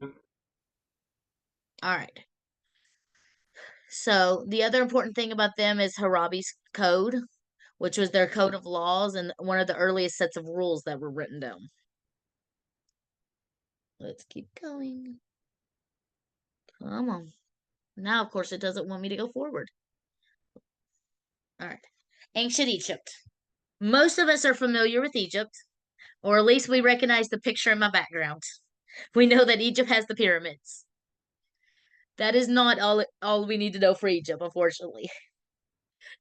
All right. So the other important thing about them is Hammurabi's code, which was their code of laws and one of the earliest sets of rules that were written down. Let's keep going. Come on. Now, of course, it doesn't want me to go forward. All right. Ancient Egypt. Most of us are familiar with Egypt, or at least we recognize the picture in my background. We know that Egypt has the pyramids. That is not all we need to know for Egypt, unfortunately.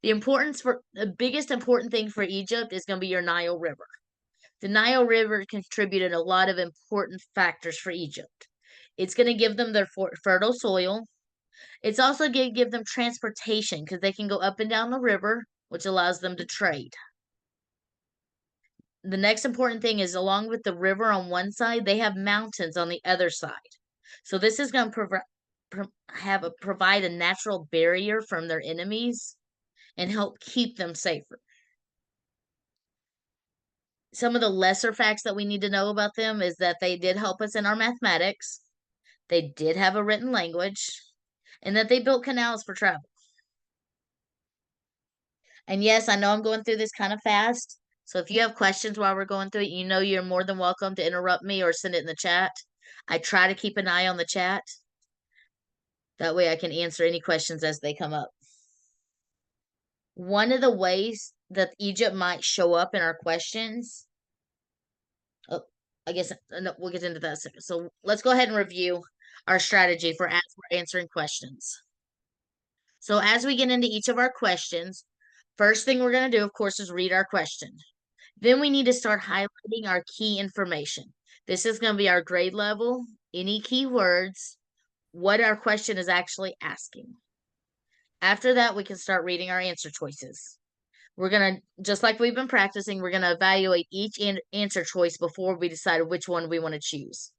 The biggest important thing for Egypt is going to be your Nile River. The Nile River contributed a lot of important factors for Egypt. It's going to give them their fertile soil. It's also going to give them transportation because they can go up and down the river, which allows them to trade. The next important thing is along with the river on one side, they have mountains on the other side. So this is going to provide a natural barrier from their enemies and help keep them safer. Some of the lesser facts that we need to know about them is that they did help us in our mathematics. They did have a written language, and that they built canals for travel. And yes, I know I'm going through this kind of fast. So if you have questions while we're going through it, you know you're more than welcome to interrupt me or send it in the chat. I try to keep an eye on the chat. That way I can answer any questions as they come up. One of the ways that Egypt might show up in our questions, oh, I guess no, we'll get into that second. So let's go ahead and review our strategy for as we're answering questions. So as we get into each of our questions, first thing we're going to do, of course, is read our question. Then we need to start highlighting our key information. This is going to be our grade level, any keywords, what our question is actually asking. After that, we can start reading our answer choices. We're going to, just like we've been practicing, we're going to evaluate each answer choice before we decide which one we want to choose.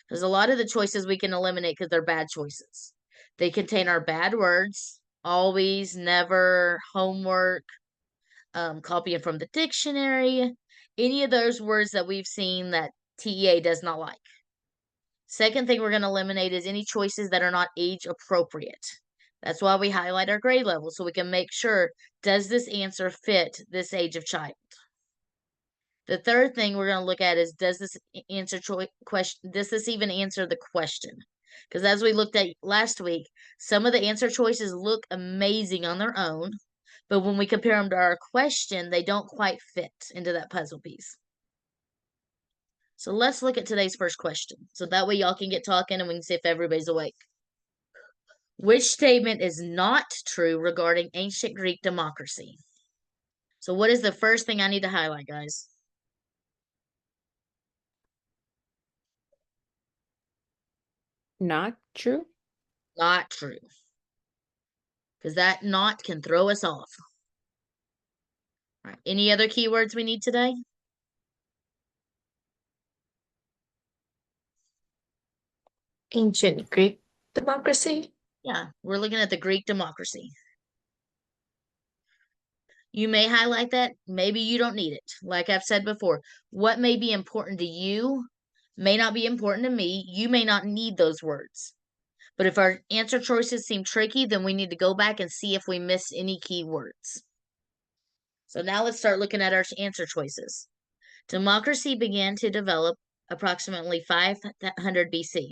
There's a lot of the choices we can eliminate because they're bad choices. They contain our bad words, always, never, homework, copying from the dictionary, any of those words that we've seen that TEA does not like. Second thing we're going to eliminate is any choices that are not age appropriate. That's why we highlight our grade level so we can make sure, does this answer fit this age of child? The third thing we're going to look at is, does this even answer the question? Because as we looked at last week, some of the answer choices look amazing on their own, but when we compare them to our question, they don't quite fit into that puzzle piece. So let's look at today's first question. So that way y'all can get talking and we can see if everybody's awake. Which statement is not true regarding ancient Greek democracy? So what is the first thing I need to highlight, guys? Not true. Not true. Because that not can throw us off. All right. Any other keywords we need today? Ancient Greek democracy. Yeah, we're looking at the Greek democracy. You may highlight that. Maybe you don't need it. Like I've said before, what may be important to you may not be important to me. You may not need those words. But if our answer choices seem tricky, then we need to go back and see if we missed any keywords. So now let's start looking at our answer choices. Democracy began to develop approximately 500 BC.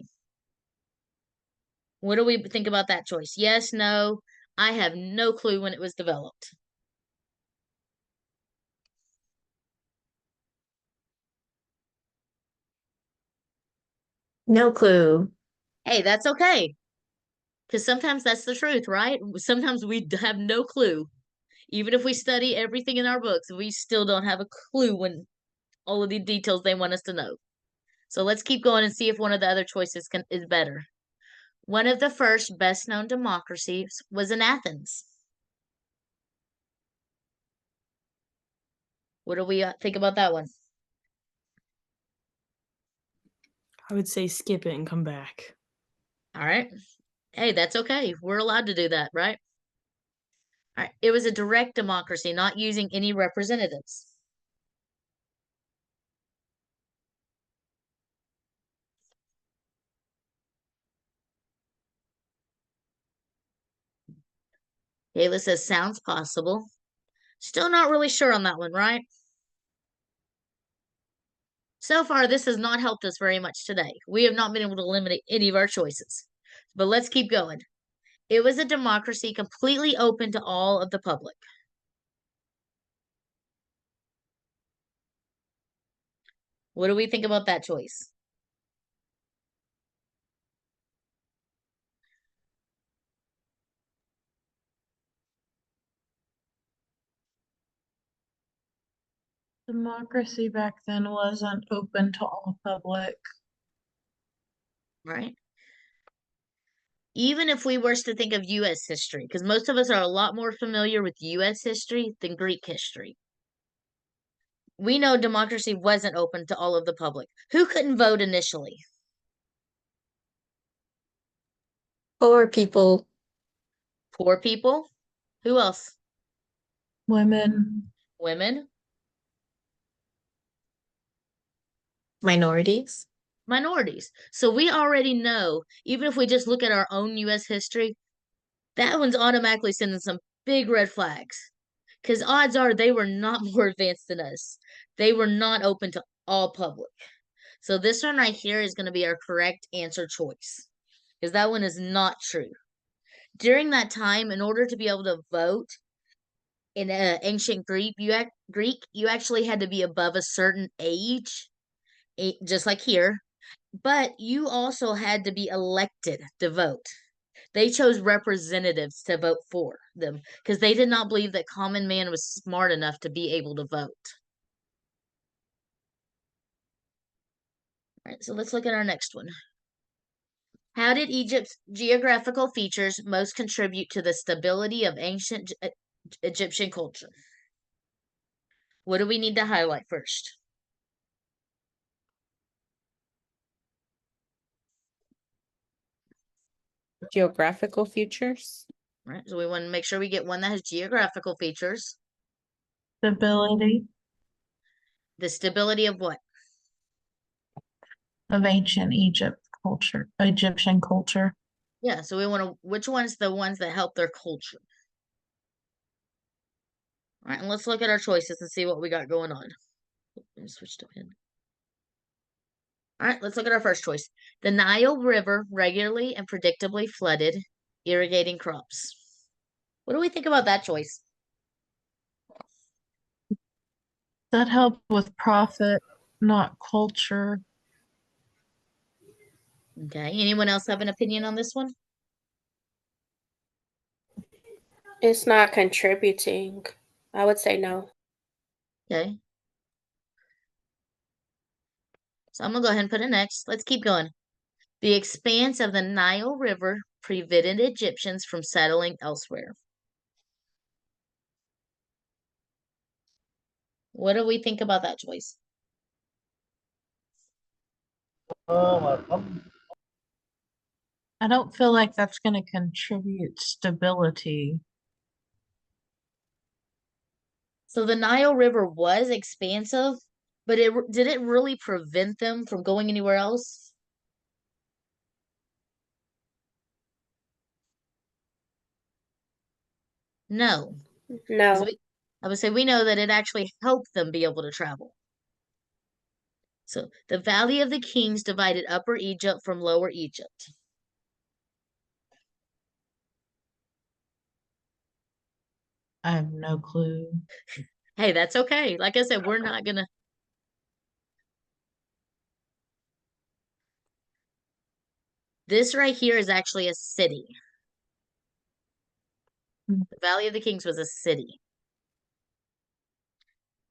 What do we think about that choice? Yes, no? I have no clue when it was developed. No clue. Hey, that's okay. Because sometimes that's the truth, right? Sometimes we have no clue. Even if we study everything in our books, we still don't have a clue when all of the details they want us to know. So let's keep going and see if one of the other choices is better. One of the first best-known democracies was in Athens. What do we think about that one? I would say skip it and come back. All right. Hey, that's okay. We're allowed to do that, right? All right. It was a direct democracy, not using any representatives. Kayla says, sounds possible. Still not really sure on that one, right? So far, this has not helped us very much today. We have not been able to eliminate any of our choices. But let's keep going. It was a democracy completely open to all of the public. What do we think about that choice? Democracy back then wasn't open to all public. Right? Even if we were to think of U.S. history, because most of us are a lot more familiar with U.S. history than Greek history. We know democracy wasn't open to all of the public. Who couldn't vote initially? Poor people, Poor people. Who else? Women, Women. minorities. Minorities. So we already know, even if we just look at our own U.S. history, that one's automatically sending some big red flags. Because odds are they were not more advanced than us. They were not open to all public. So this one right here is going to be our correct answer choice. Because that one is not true. During that time, in order to be able to vote in ancient Greek, you actually had to be above a certain age, just like here. But you also had to be elected to vote. They chose representatives to vote for them because they did not believe that common man was smart enough to be able to vote. All right, so let's look at our next one. How did Egypt's geographical features most contribute to the stability of ancient Egyptian culture? What do we need to highlight first? Geographical features. All right, so we want to make sure we get one that has geographical features. stability The stability of what? of ancient Egyptian culture. Yeah, so we want to, which one's the ones that help their culture? All right, and let's look at our choices and see what we got going on. Let me switch to pen. All right, let's look at our first choice. The Nile River regularly and predictably flooded, irrigating crops. What do we think about that choice? That helped with profit, not culture. Okay, anyone else have an opinion on this one? It's not contributing. I would say no. Okay. So I'm gonna go ahead and put it next. Let's keep going. The expanse of the Nile River prevented Egyptians from settling elsewhere. What do we think about that choice? I don't feel like that's going to contribute stability. So the Nile River was expansive, but did it really prevent them from going anywhere else? No. 'Cause No. I would say we know that it actually helped them be able to travel. So the Valley of the Kings divided Upper Egypt from Lower Egypt. I have no clue. Hey, that's okay. Like I said, we're not gonna. This right here is actually a city. Hmm. The Valley of the Kings was a city.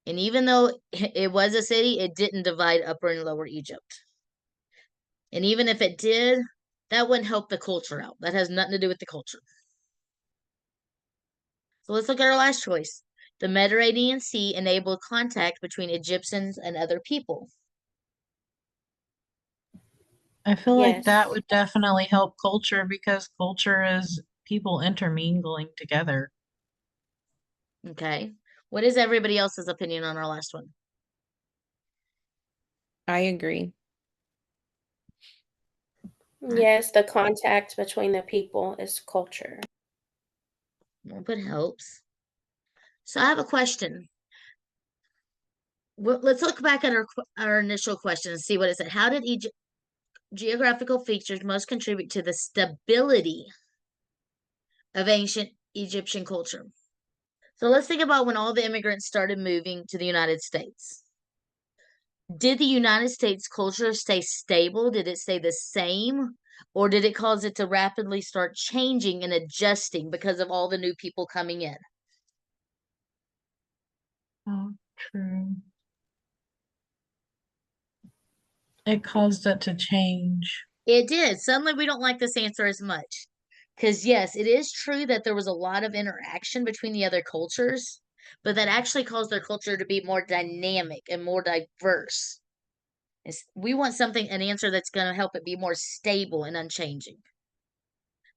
And even though it was a city, it didn't divide Upper and Lower Egypt. And even if it did, that wouldn't help the culture out. That has nothing to do with the culture. So let's look at our last choice. The Mediterranean Sea enabled contact between Egyptians and other people. I feel like that Yes. would definitely help culture because culture is people intermingling together. Okay. What is everybody else's opinion on our last one? I agree. Yes, the contact between the people is culture. We'll put helps. So I have a question. Let's look back at our initial question and see what it said. How did geographical features most contribute to the stability of ancient Egyptian culture? So let's think about when all the immigrants started moving to the United States. Did the United States culture stay stable? Did it stay the same? Or did it cause it to rapidly start changing and adjusting because of all the new people coming in? Oh, true. It caused it to change. It did. Suddenly we don't like this answer as much. Because yes, it is true that there was a lot of interaction between the other cultures, but that actually caused their culture to be more dynamic and more diverse. We want an answer that's going to help it be more stable and unchanging.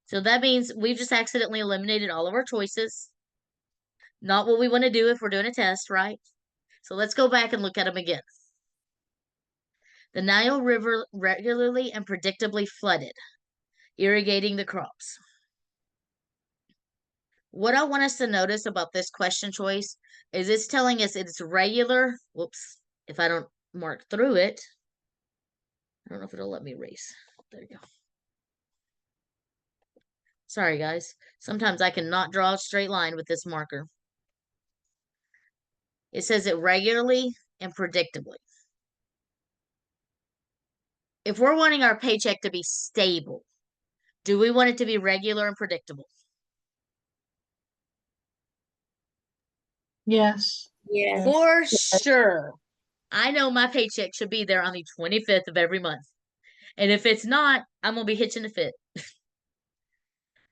So that means we've just accidentally eliminated all of our choices. Not what we want to do if we're doing a test, right? So let's go back and look at them again. The Nile River regularly and predictably flooded, irrigating the crops. What I want us to notice about this question choice is it's telling us it's regular. Whoops, if I don't mark through it, I don't know if it'll let me erase. There you go. Sorry, guys. Sometimes I cannot draw a straight line with this marker. It says it regularly and predictably. If we're wanting our paycheck to be stable, do we want it to be regular and predictable? Yes. Yes. For sure. I know my paycheck should be there on the 25th of every month. And if it's not, I'm going to be hitching a fit.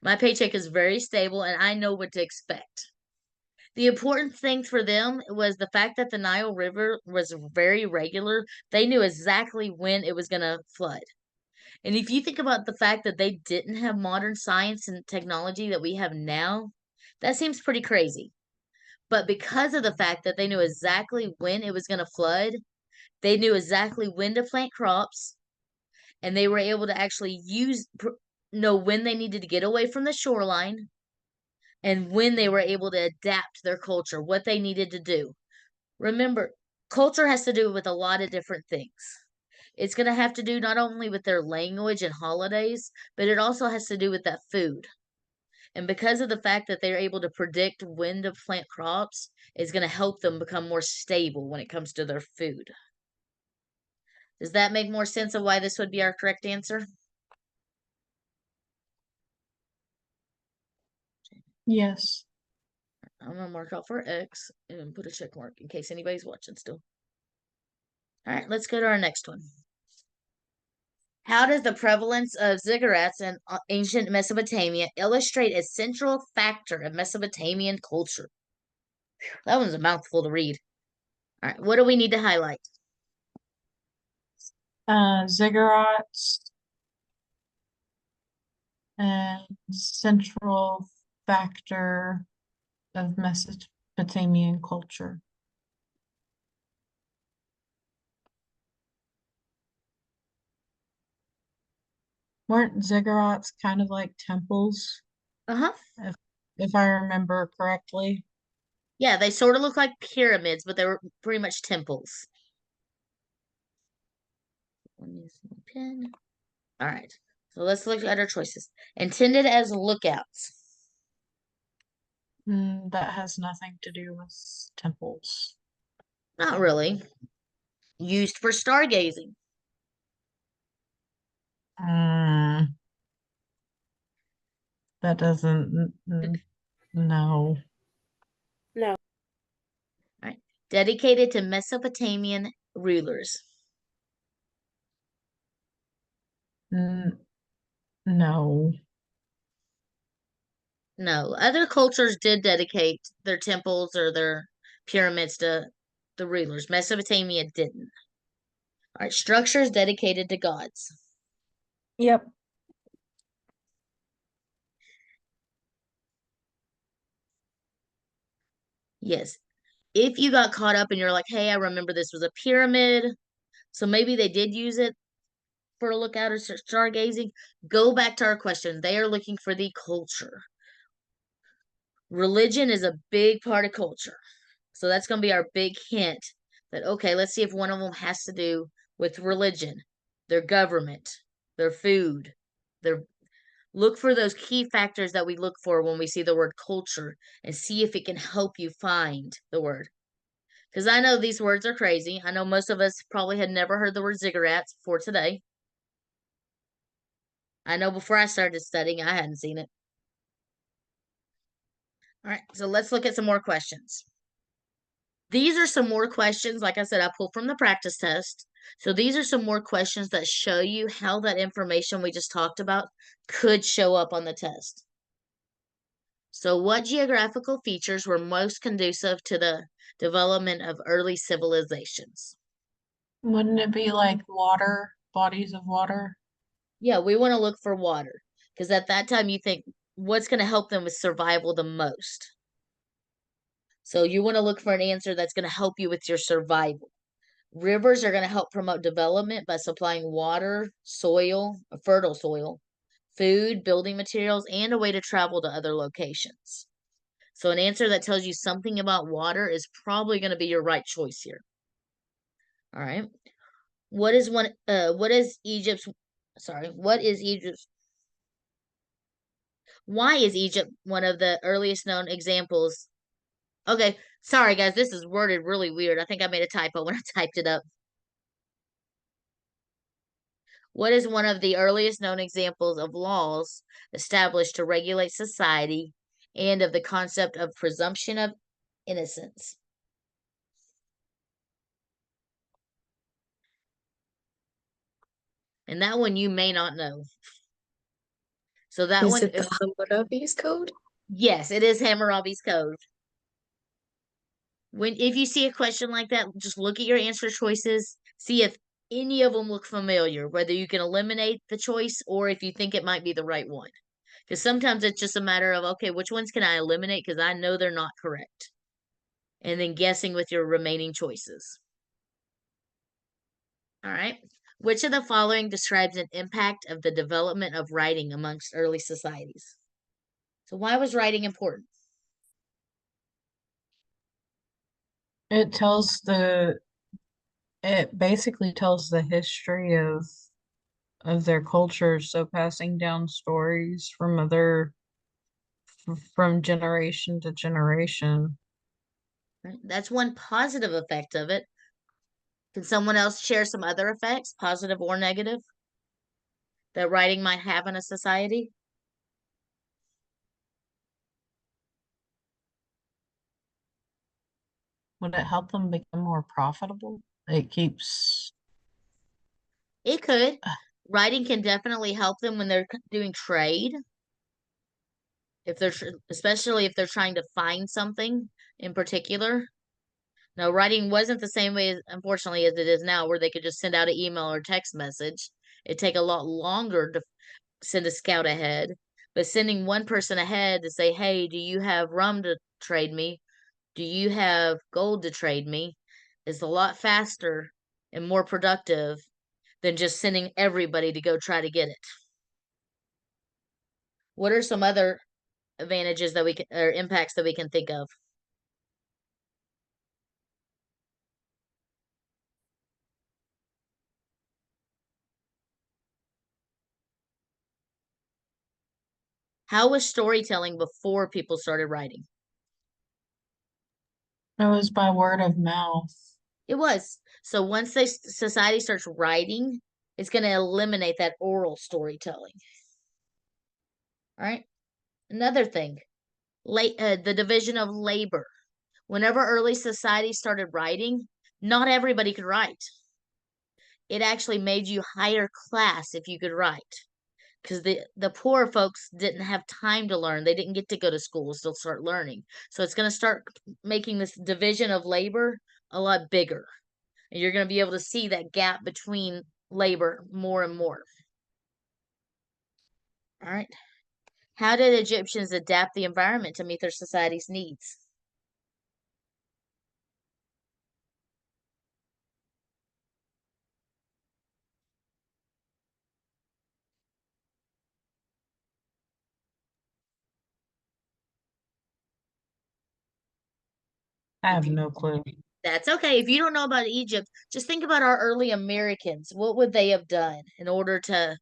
My paycheck is very stable and I know what to expect. The important thing for them was the fact that the Nile River was very regular. They knew exactly when it was going to flood. And if you think about the fact that they didn't have modern science and technology that we have now, that seems pretty crazy. But because of the fact that they knew exactly when it was going to flood, they knew exactly when to plant crops, and they were able to actually know when they needed to get away from the shoreline and when they were able to adapt their culture, what they needed to do. Remember, culture has to do with a lot of different things. It's going to have to do not only with their language and holidays, but it also has to do with that food. And because of the fact that they're able to predict when to plant crops, it's going to help them become more stable when it comes to their food. Does that make more sense of why this would be our correct answer? Yes. I'm going to mark off for X and put a check mark in case anybody's watching still. All right, let's go to our next one. How does the prevalence of ziggurats in ancient Mesopotamia illustrate a central factor of Mesopotamian culture? That one's a mouthful to read. All right, what do we need to highlight? Ziggurats and central factor of Mesopotamian culture. Weren't ziggurats kind of like temples, Uh-huh. if I remember correctly? Yeah, they sort of look like pyramids, but they were pretty much temples. Let me use my pen. All right, so let's look at our choices. Intended as lookouts. That has nothing to do with temples. Not really. Used for stargazing. Mm, that doesn't, no. No. All right. Dedicated to Mesopotamian rulers. No. No, other cultures did dedicate their temples or their pyramids to the rulers. Mesopotamia didn't. All right, structures dedicated to gods. Yep. Yes. If you got caught up and you're like, hey, I remember this was a pyramid, so maybe they did use it for a lookout or stargazing, go back to our question. They are looking for the culture. Religion is a big part of culture. So that's going to be our big hint that, okay, let's see if one of them has to do with religion, their government, their food, their look for those key factors that we look for when we see the word culture and see if it can help you find the word. Because I know these words are crazy. I know most of us probably had never heard the word ziggurats before today. I know before I started studying, I hadn't seen it. All right, so let's look at some more questions. These are some more questions. Like I said, I pulled from the practice test. So these are some more questions that show you how that information we just talked about could show up on the test. So what geographical features were most conducive to the development of early civilizations? Wouldn't it be like water, bodies of water? Yeah, we want to look for water because at that time you think what's going to help them with survival the most. So you want to look for an answer that's going to help you with your survival. Rivers are going to help promote development by supplying water, soil, a fertile soil, food, building materials, and a way to travel to other locations. So an answer that tells you something about water is probably going to be your right choice here. All right. What is Egypt's why is Egypt one of the earliest known examples? Okay, sorry guys, this is worded really weird. I think I made a typo when I typed it up. What is one of the earliest known examples of laws established to regulate society and of the concept of presumption of innocence? And that one you may not know. So that Is one, it the Hammurabi's Code? yes, it is Hammurabi's Code. If you see a question like that, just look at your answer choices, see if any of them look familiar, whether you can eliminate the choice or if you think it might be the right one. Because sometimes it's just a matter of, okay, which ones can I eliminate because I know they're not correct? And then guessing with your remaining choices. All right. Which of the following describes an impact of the development of writing amongst early societies? So why was writing important? It basically tells the history of their culture, so passing down stories from generation to generation. Right? That's one positive effect of it. Can someone else share some other effects, positive or negative, that writing might have in a society? Would it help them become more profitable? It keeps It could. Writing can definitely help them when they're doing trade. If they're, especially if they're trying to find something in particular. Now, writing wasn't the same way, unfortunately, as it is now, where they could just send out an email or text message. It'd take a lot longer to send a scout ahead. But sending one person ahead to say, hey, do you have rum to trade me? Do you have gold to trade me? Is a lot faster and more productive than just sending everybody to go try to get it. What are some other advantages that we can, or impacts that we can think of? How was storytelling before people started writing? it was by word of mouth. It was. So once society starts writing, it's going to eliminate that oral storytelling. All right. Another thing, the division of labor. Whenever early society started writing, not everybody could write. It actually made you higher class if you could write. Because the poor folks didn't have time to learn. They didn't get to go to school to start learning. So it's going to start making this division of labor a lot bigger. And you're going to be able to see that gap between labor more and more. All right. How did Egyptians adapt the environment to meet their society's needs? I have no clue. That's okay. If you don't know about Egypt, just think about our early Americans. What would they have done in order to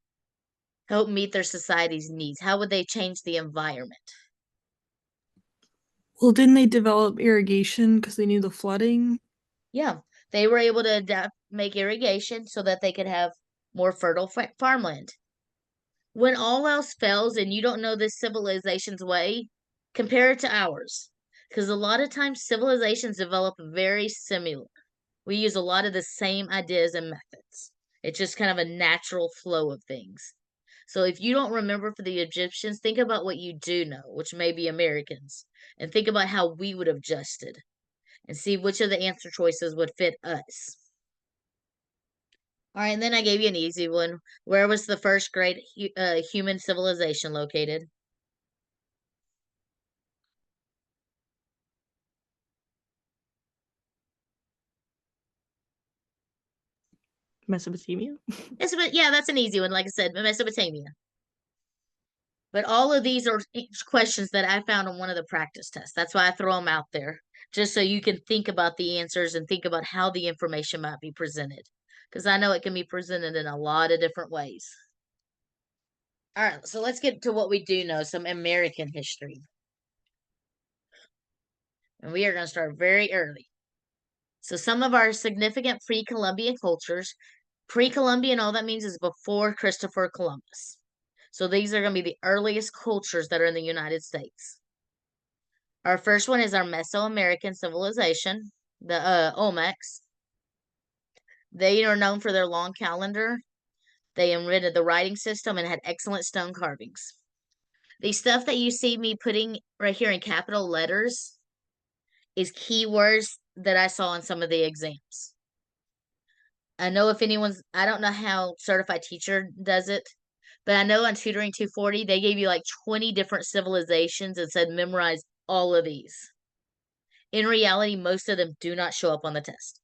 help meet their society's needs? How would they change the environment? Well, didn't they develop irrigation because they knew the flooding? Yeah, they were able to adapt, make irrigation so that they could have more fertile farmland. When all else fails and you don't know this civilization's way, compare it to ours. Because a lot of times civilizations develop very similar. We use a lot of the same ideas and methods. It's just kind of a natural flow of things. So if you don't remember for the Egyptians, think about what you do know, which may be Americans, and think about how we would have adjusted and see which of the answer choices would fit us. All right, and then I gave you an easy one. Where was the first great human civilization located? Mesopotamia? Yeah, that's an easy one. Like I said, Mesopotamia. But all of these are questions that I found on one of the practice tests. That's why I throw them out there, just so you can think about the answers and think about how the information might be presented. Because I know it can be presented in a lot of different ways. All right, so let's get to what we do know, some American history. And we are going to start very early. So some of our significant pre-Columbian cultures, pre-Columbian, all that means is before Christopher Columbus. So these are going to be the earliest cultures that are in the United States. Our first one is our Mesoamerican civilization, the Olmecs. They are known for their long calendar. They invented the writing system and had excellent stone carvings. The stuff that you see me putting right here in capital letters is keywords that I saw in some of the exams. I know if anyone's, I don't know how certified teacher does it, but I know on Tutoring 240, they gave you like 20 different civilizations and said memorize all of these. In reality, most of them do not show up on the test.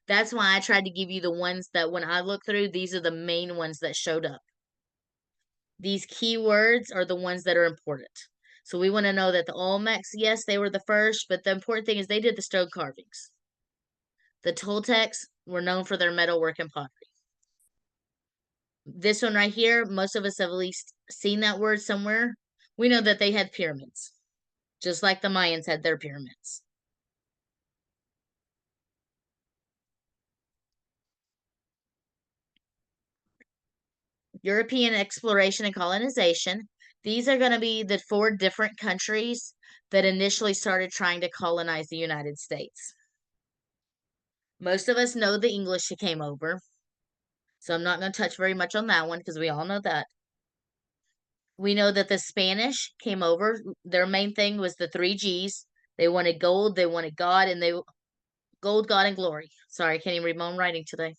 That's why I tried to give you the ones that when I look through, these are the main ones that showed up. These keywords are the ones that are important. So we want to know that the Olmecs, yes, they were the first, but the important thing is they did the stone carvings. The Toltecs were known for their metalwork and pottery. This one right here, most of us have at least seen that word somewhere. We know that they had pyramids, just like the Mayans had their pyramids. European exploration and colonization. These are going to be the 4 different countries that initially started trying to colonize the United States. Most of us know the English who came over, so I'm not going to touch very much on that one because we all know that. We know that the Spanish came over. Their main thing was the 3 G's. They wanted gold, they wanted God, and gold, God, and glory. Sorry, I can't even read my own writing today.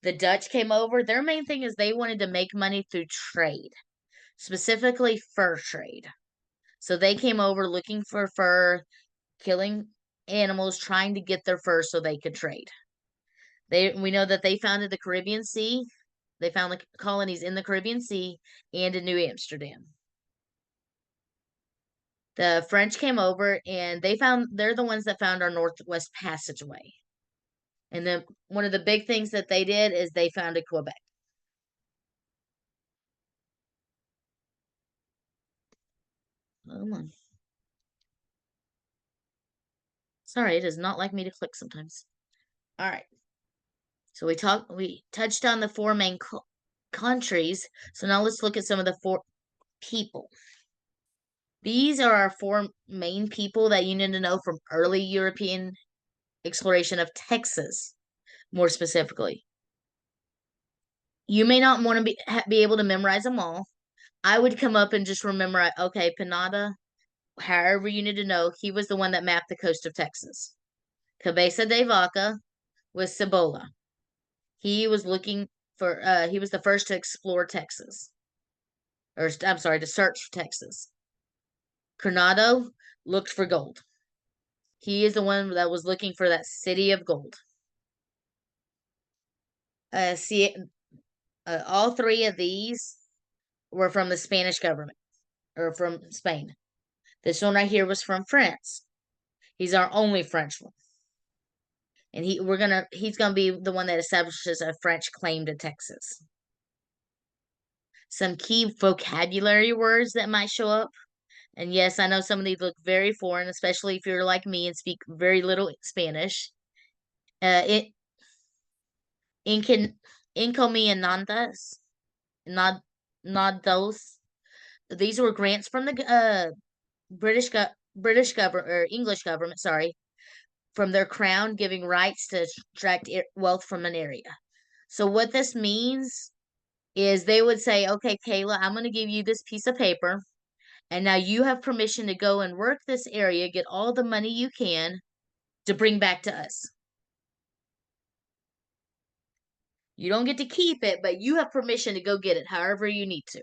The Dutch came over. Their main thing is they wanted to make money through trade, specifically fur trade. So they came over looking for fur, killing animals, trying to get their fur so they could trade. We know that they founded the Caribbean Sea. They found the colonies in the Caribbean Sea and in New Amsterdam. The French came over and they're the ones that found our Northwest Passageway. And then one of the big things that they did is they founded Quebec. Come on. Sorry, it does not like me to click sometimes. All right. So we touched on the 4 main countries. So now let's look at some of the 4 people. These are our 4 main people that you need to know from early European exploration of Texas, more specifically. You may not want to be able to memorize them all. I would come up and just remember, okay, Pinada, however you need to know, he was the one that mapped the coast of Texas. Cabeza de Vaca was Cibola. He was looking for, he was the first to explore Texas. Or, I'm sorry, to search for Texas. Coronado looked for gold. He is the one that was looking for that city of gold. All 3 of these were from the Spanish government, or from Spain. This one right here was from France. He's our only French one. And he's gonna be the one that establishes a French claim to Texas. Some key vocabulary words that might show up. And yes, I know some of these look very foreign, especially if you're like me and speak very little Spanish. It encomiendas, nados. These were grants from the British government or English government, sorry, from their crown, giving rights to extract wealth from an area. So what this means is they would say, okay, Kayla, I'm going to give you this piece of paper, and now you have permission to go and work this area, get all the money you can to bring back to us. You don't get to keep it, but you have permission to go get it however you need to.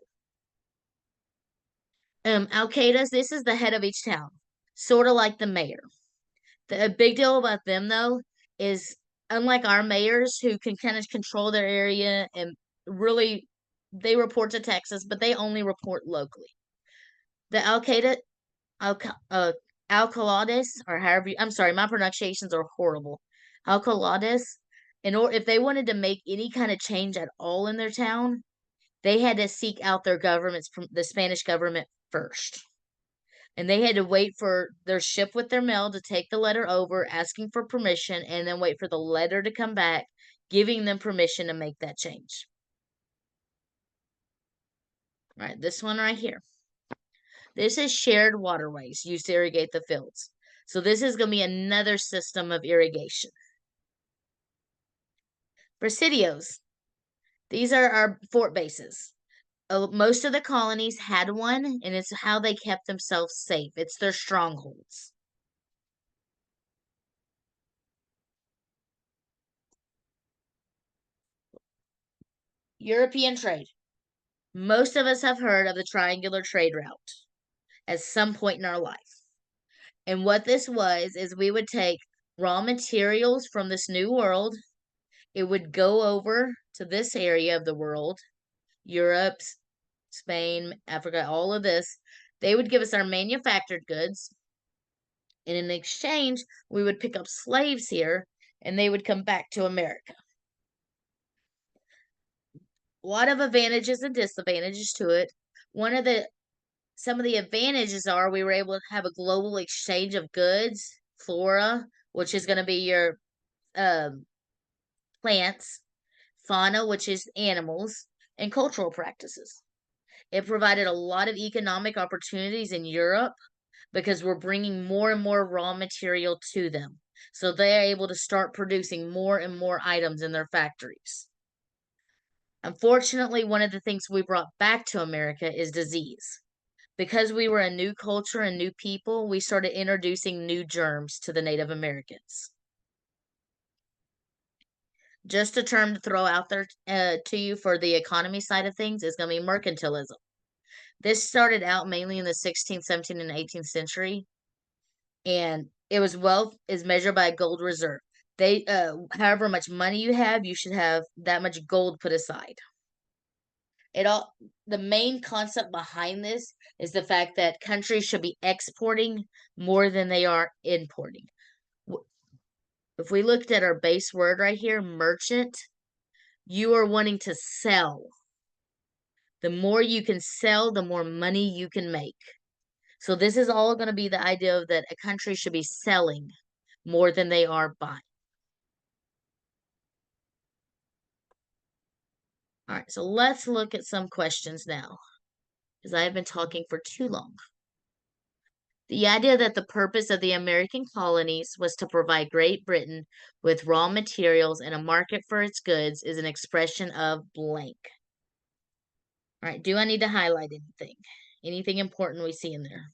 Alcaides, this is the head of each town, sort of like the mayor. The big deal about them, though, is unlike our mayors who can kind of control their area and really, they report to Texas, but they only report locally. The alcaldes, or however I'm sorry, my pronunciations are horrible. Alcaldes, if they wanted to make any kind of change at all in their town, they had to seek out their governments from the Spanish government first. And they had to wait for their ship with their mail to take the letter over, asking for permission, and then wait for the letter to come back, giving them permission to make that change. All right, this one right here. This is shared waterways used to irrigate the fields. So this is going to be another system of irrigation. Presidios. These are our fort bases. Most of the colonies had one, and it's how they kept themselves safe. It's their strongholds. European trade. Most of us have heard of the triangular trade route at some point in our life. And what this was is we would take raw materials from this new world. It would go over to this area of the world, Europe, Spain, Africa, all of this. They would give us our manufactured goods. And in exchange, we would pick up slaves here and they would come back to America. A lot of advantages and disadvantages to it. Some of the advantages are we were able to have a global exchange of goods, flora, which is going to be your plants, fauna, which is animals, and cultural practices. It provided a lot of economic opportunities in Europe because we're bringing more and more raw material to them. So they're able to start producing more and more items in their factories. Unfortunately, one of the things we brought back to America is disease. Because we were a new culture and new people, we started introducing new germs to the Native Americans. Just a term to throw out there to you for the economy side of things is going to be mercantilism. This started out mainly in the 16th, 17th, and 18th century, and it was wealth is measured by a gold reserve. They, however much money you have, you should have that much gold put aside. The main concept behind this is the fact that countries should be exporting more than they are importing. If we looked at our base word right here, merchant, you are wanting to sell. The more you can sell, the more money you can make. So this is all going to be the idea of that a country should be selling more than they are buying. All right, so let's look at some questions now, because I have been talking for too long. The idea that the purpose of the American colonies was to provide Great Britain with raw materials and a market for its goods is an expression of blank. All right, do I need to highlight anything? Anything important we see in there?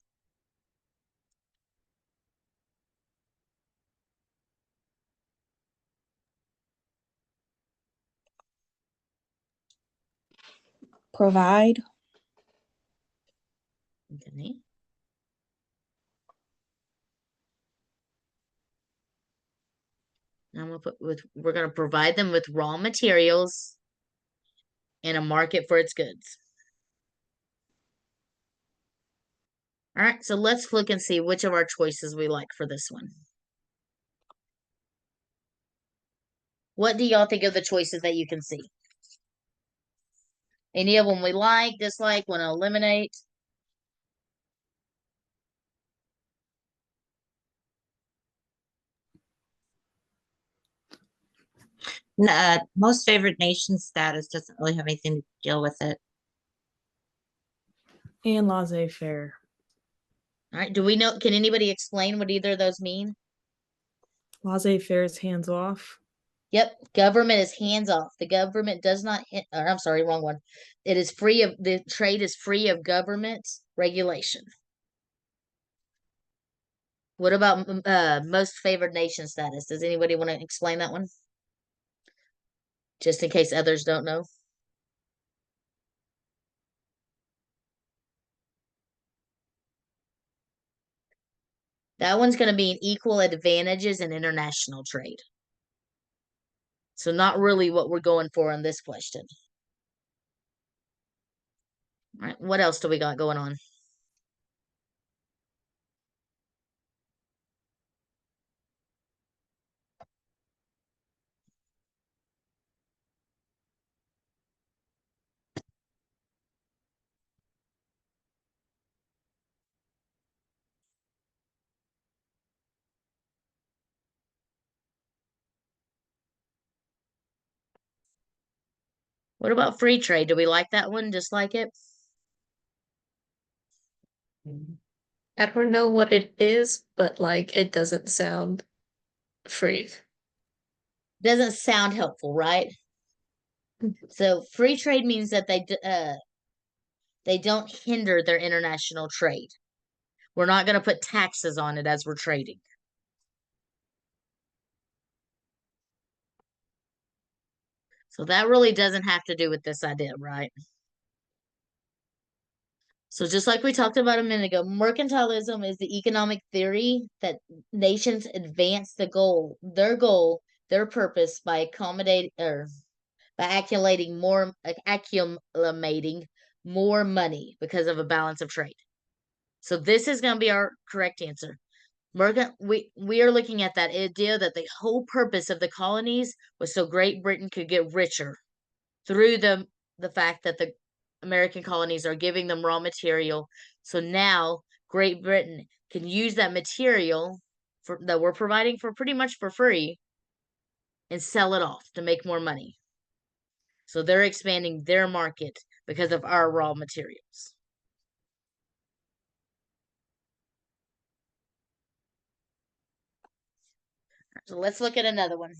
Provide. Okay. Now I'm gonna put we're gonna provide them with raw materials and a market for its goods. All right, so let's look and see which of our choices we like for this one. What do y'all think of the choices that you can see? Any of them we like, dislike, want to eliminate? Most favored nation status doesn't really have anything to deal with it. And laissez-faire. All right, do we know, can anybody explain what either of those mean? Laissez-faire is hands off. Yep, government is hands off. The government does not, or I'm sorry, wrong one. It is free of, the trade is free of government regulation. What about most favored nation status? Does anybody want to explain that one? Just in case others don't know. That one's going to be an equal advantages in international trade. So not really what we're going for on this question. All right, what else do we got going on? What about free trade? Do we like that one? Dislike it? I don't know what it is, but like it doesn't sound free. Doesn't sound helpful, right? So free trade means that they don't hinder their international trade. We're not going to put taxes on it as we're trading. So that really doesn't have to do with this idea, right? So just like we talked about a minute ago, mercantilism is the economic theory that nations advance their goal, their purpose by accumulating more money because of a balance of trade. So this is going to be our correct answer. We are looking at that idea that the whole purpose of the colonies was so Great Britain could get richer through the fact that the American colonies are giving them raw material. So now Great Britain can use that material that we're providing for pretty much for free and sell it off to make more money. So they're expanding their market because of our raw materials. So let's look at another one.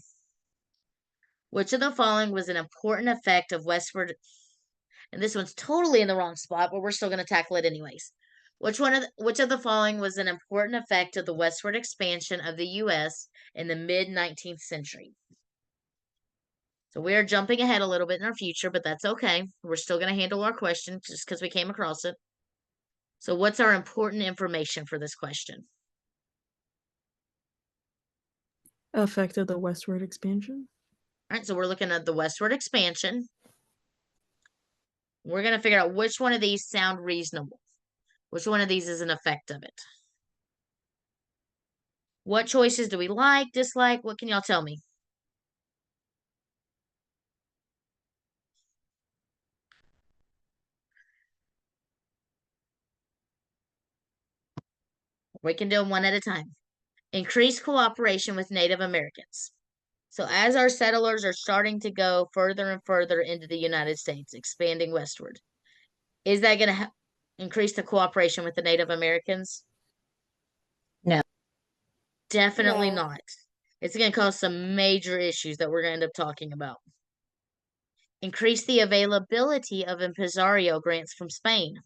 Which of the following was an important effect of Westward? And this one's totally in the wrong spot, but we're still going to tackle it anyways. Which of the following was an important effect of the westward expansion of the U.S. in the mid-19th century? So we are jumping ahead a little bit in our future, but that's okay. We're still going to handle our question just because we came across it. So what's our important information for this question? Effect of the westward expansion. All right, so we're looking at the westward expansion. We're going to figure out which one of these sound reasonable. Which one of these is an effect of it? What choices do we like, dislike? What can y'all tell me? We can do them one at a time. Increase cooperation with Native Americans. So as our settlers are starting to go further and further into the United States, expanding westward, is that going to increase the cooperation with the Native Americans? No. Definitely No. not. It's going to cause some major issues that we're going to end up talking about. Increase the availability of impresario grants from Spain.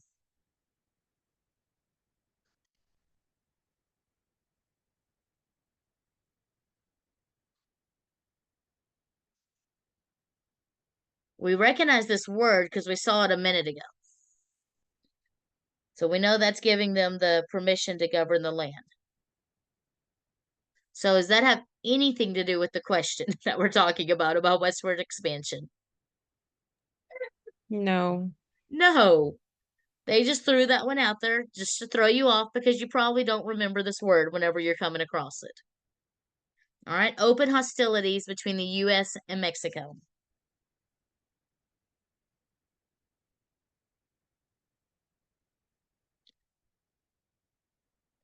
We recognize this word because we saw it a minute ago. So we know that's giving them the permission to govern the land. So does that have anything to do with the question that we're talking about westward expansion? No. No. They just threw that one out there just to throw you off because you probably don't remember this word whenever you're coming across it. All right, open hostilities between the U.S. and Mexico.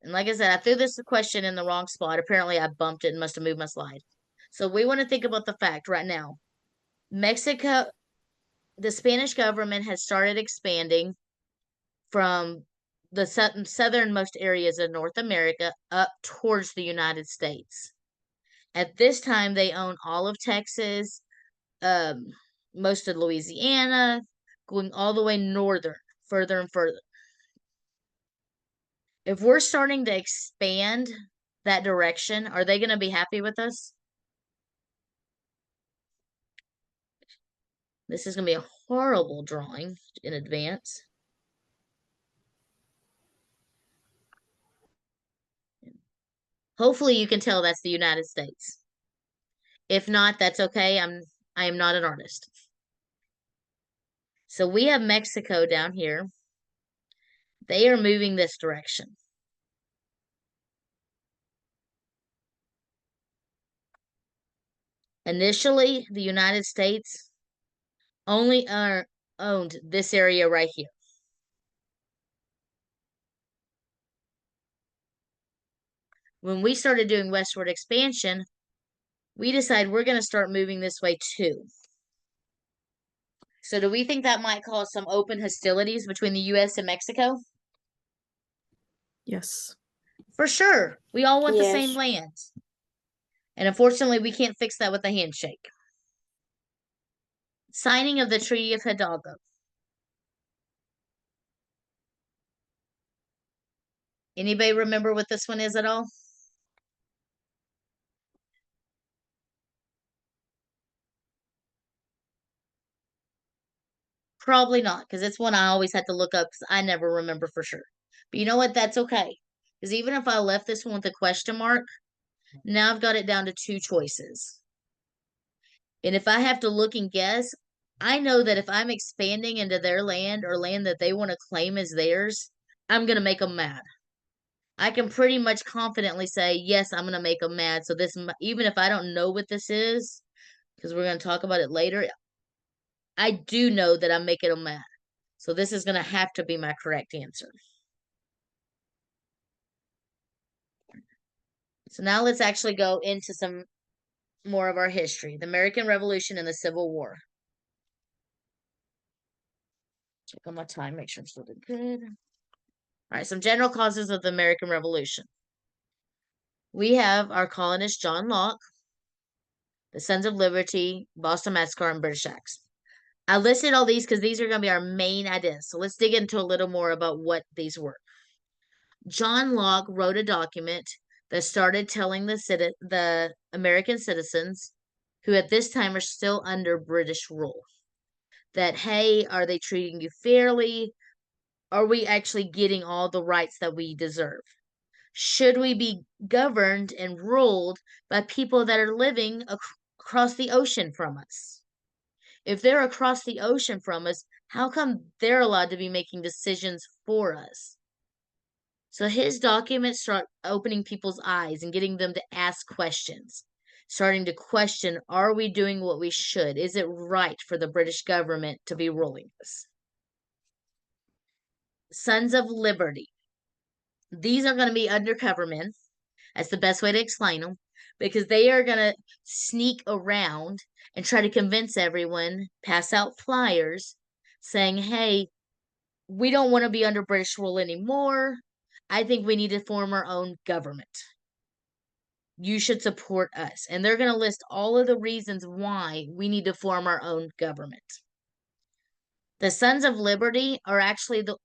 And like I said, I threw this question in the wrong spot. Apparently, I bumped it and must have moved my slide. So we want to think about the fact right now. Mexico, the Spanish government has started expanding from the southernmost areas of North America up towards the United States. At this time, they own all of Texas, most of Louisiana, going all the way northern, further and further. If we're starting to expand that direction, are they going to be happy with us? This is going to be a horrible drawing in advance. Hopefully you can tell that's the United States. If not, that's okay. I am not an artist. So we have Mexico down here. They are moving this direction. Initially, the United States only owned this area right here. When we started doing westward expansion, we decided we're going to start moving this way too. So do we think that might cause some open hostilities between the U.S. and Mexico? Yes. For sure. We all want the same Yes. land. And unfortunately, we can't fix that with a handshake. Signing of the Treaty of Hidalgo. Anybody remember what this one is at all? Probably not, because it's one I always had to look up because I never remember for sure. But you know what? That's okay. Because even if I left this one with a question mark, now I've got it down to two choices. And if I have to look and guess, I know that if I'm expanding into their land or land that they want to claim as theirs, I'm going to make them mad. I can pretty much confidently say, yes, I'm going to make them mad. So this, even if I don't know what this is, because we're going to talk about it later, I do know that I'm making them mad. So this is going to have to be my correct answer. So now let's actually go into some more of our history. The American Revolution and the Civil War. Check on my time, make sure I'm still doing good. All right, some general causes of the American Revolution. We have our colonist John Locke, the Sons of Liberty, Boston Massacre, and British Acts. I listed all these because these are going to be our main ideas. So let's dig into a little more about what these were. John Locke wrote a document that started telling the American citizens, who at this time are still under British rule, that, hey, are they treating you fairly? Are we actually getting all the rights that we deserve? Should we be governed and ruled by people that are living across the ocean from us? If they're across the ocean from us, how come they're allowed to be making decisions for us? So his documents start opening people's eyes and getting them to ask questions, starting to question, are we doing what we should? Is it right for the British government to be ruling us? Sons of Liberty. These are going to be undercover men. That's the best way to explain them, because they are going to sneak around and try to convince everyone, pass out flyers saying, hey, we don't want to be under British rule anymore. I think we need to form our own government. You should support us. And they're going to list all of the reasons why we need to form our own government. The Sons of Liberty are actually the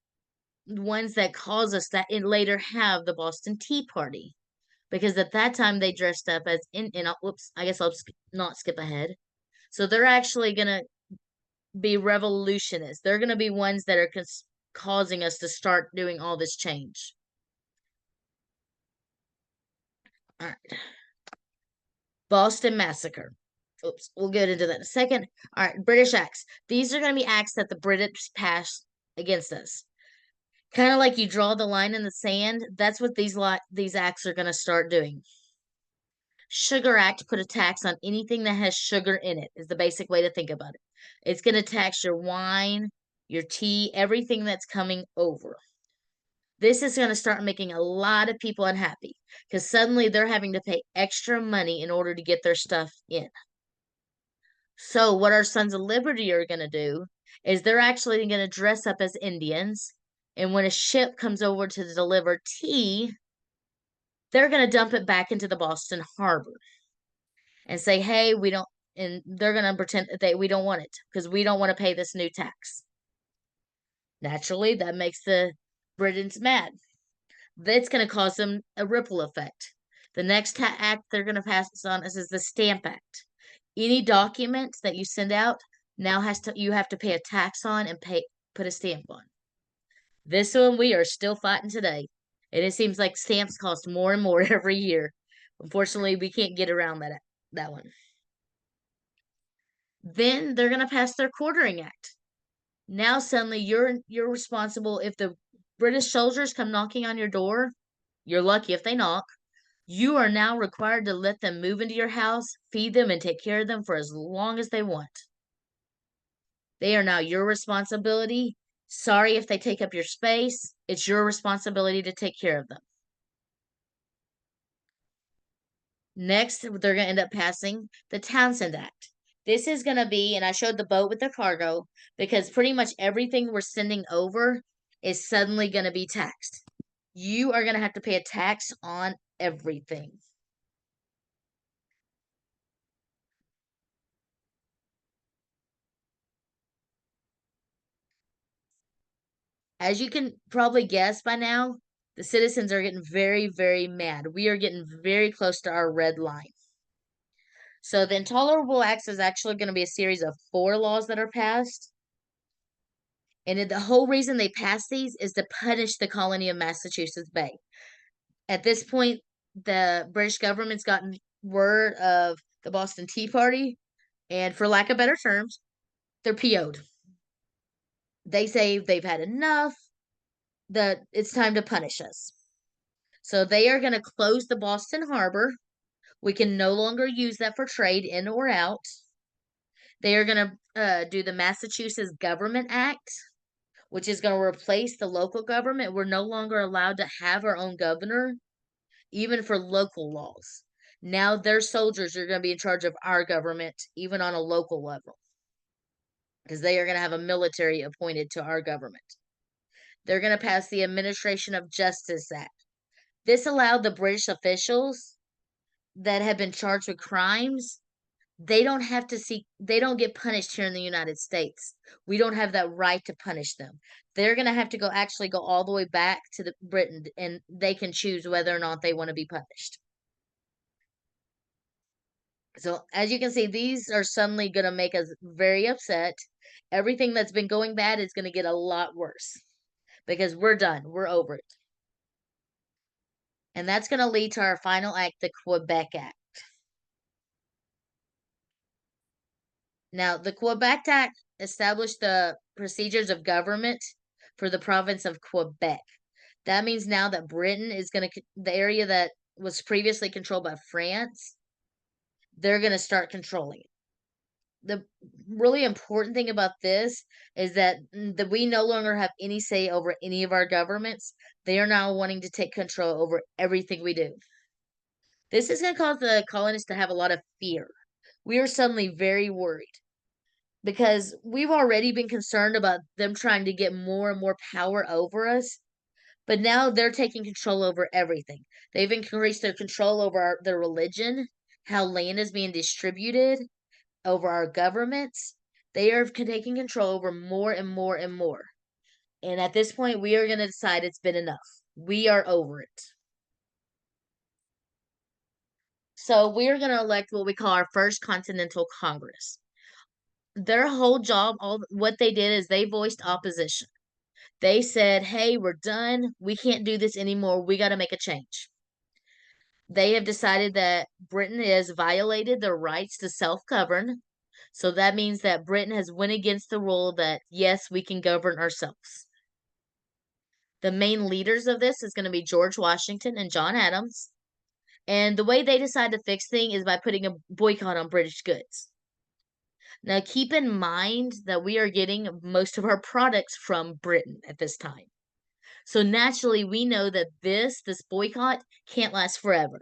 ones that cause us that and later have the Boston Tea Party. Because at that time they dressed up as whoops, I guess I'll not skip ahead. So they're actually going to be revolutionists. They're going to be ones that are causing us to start doing all this change. All right. Boston Massacre. Oops, we'll get into that in a second. All right, British acts. These are going to be acts that the British passed against us. Kind of like you draw the line in the sand. That's what these acts are going to start doing. Sugar Act put a tax on anything that has sugar in it, is the basic way to think about it. It's going to tax your wine, your tea, everything that's coming over. This is going to start making a lot of people unhappy because suddenly they're having to pay extra money in order to get their stuff in. So, what our Sons of Liberty are going to do is they're actually going to dress up as Indians. And when a ship comes over to deliver tea, they're going to dump it back into the Boston Harbor and say, hey, we don't, and they're going to pretend that we don't want it because we don't want to pay this new tax. Naturally, that makes the Britons mad. That's going to cause them a ripple effect. The next act they're going to pass on is the Stamp Act. Any document that you send out now you have to pay a tax on and put a stamp on. This one we are still fighting today. And it seems like stamps cost more and more every year. Unfortunately, we can't get around that one. Then they're gonna pass their Quartering Act. Now suddenly you're responsible if the British soldiers come knocking on your door. You're lucky if they knock. You are now required to let them move into your house, feed them, and take care of them for as long as they want. They are now your responsibility. Sorry if they take up your space. It's your responsibility to take care of them. Next, they're going to end up passing the Townsend Act. This is going to be, and I showed the boat with the cargo, because pretty much everything we're sending over is suddenly going to be taxed. You are going to have to pay a tax on everything. As you can probably guess by now, the citizens are getting very, very mad. We are getting very close to our red line. So the Intolerable Acts is actually going to be a series of 4 laws that are passed. And the whole reason they pass these is to punish the colony of Massachusetts Bay. At this point, the British government's gotten word of the Boston Tea Party, and for lack of better terms, they're PO'd. They say they've had enough, that it's time to punish us. So they are going to close the Boston Harbor. We can no longer use that for trade in or out. They are going to do the Massachusetts Government Act, which is going to replace the local government. We're no longer allowed to have our own governor, even for local laws. Now their soldiers are going to be in charge of our government, even on a local level, because they are going to have a military appointed to our government. They're going to pass the Administration of Justice Act. This allowed the British officials that have been charged with crimes, they don't get punished here in the United States. We don't have that right to punish them. They're going to have to go all the way back to Britain, and they can choose whether or not they want to be punished. So as you can see, these are suddenly going to make us very upset. Everything that's been going bad is going to get a lot worse because we're done. We're over it. And that's going to lead to our final act, the Quebec Act. Now, the Quebec Act established the procedures of government for the province of Quebec. That means now that Britain is going to, the area that was previously controlled by France, they're going to start controlling it. The really important thing about this is that we no longer have any say over any of our governments. They are now wanting to take control over everything we do. This is going to cause the colonists to have a lot of fear. We are suddenly very worried because we've already been concerned about them trying to get more and more power over us. But now they're taking control over everything. They've increased their control over their religion, how land is being distributed, over our governments. They are taking control over more and more and more. And at this point, we are going to decide it's been enough. We are over it. So we are going to elect what we call our first Continental Congress. Their whole job, what they did is they voiced opposition. They said, hey, we're done. We can't do this anymore. We got to make a change. They have decided that Britain has violated their rights to self-govern. So that means that Britain has went against the rule that, yes, we can govern ourselves. The main leaders of this is going to be George Washington and John Adams. And the way they decide to fix things is by putting a boycott on British goods. Now, keep in mind that we are getting most of our products from Britain at this time. So naturally, we know that this boycott can't last forever.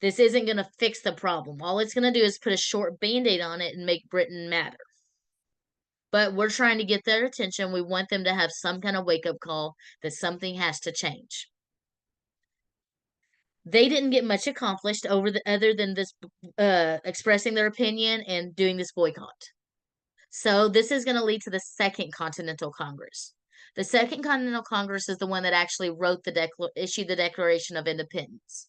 This isn't going to fix the problem. All it's going to do is put a short band-aid on it and make Britain madder. But we're trying to get their attention. We want them to have some kind of wake-up call that something has to change. They didn't get much accomplished other than this expressing their opinion and doing this boycott. So this is going to lead to the Second Continental Congress. The Second Continental Congress is the one that actually issued the Declaration of Independence.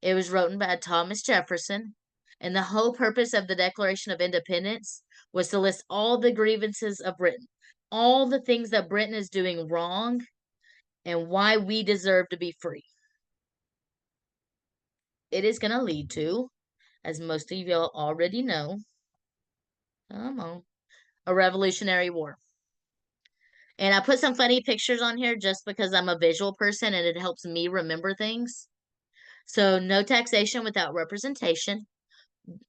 It was written by Thomas Jefferson, and the whole purpose of the Declaration of Independence was to list all the grievances of Britain, all the things that Britain is doing wrong, and why we deserve to be free. It is going to lead to, as most of you already know, a Revolutionary War. And I put some funny pictures on here just because I'm a visual person and it helps me remember things. So no taxation without representation.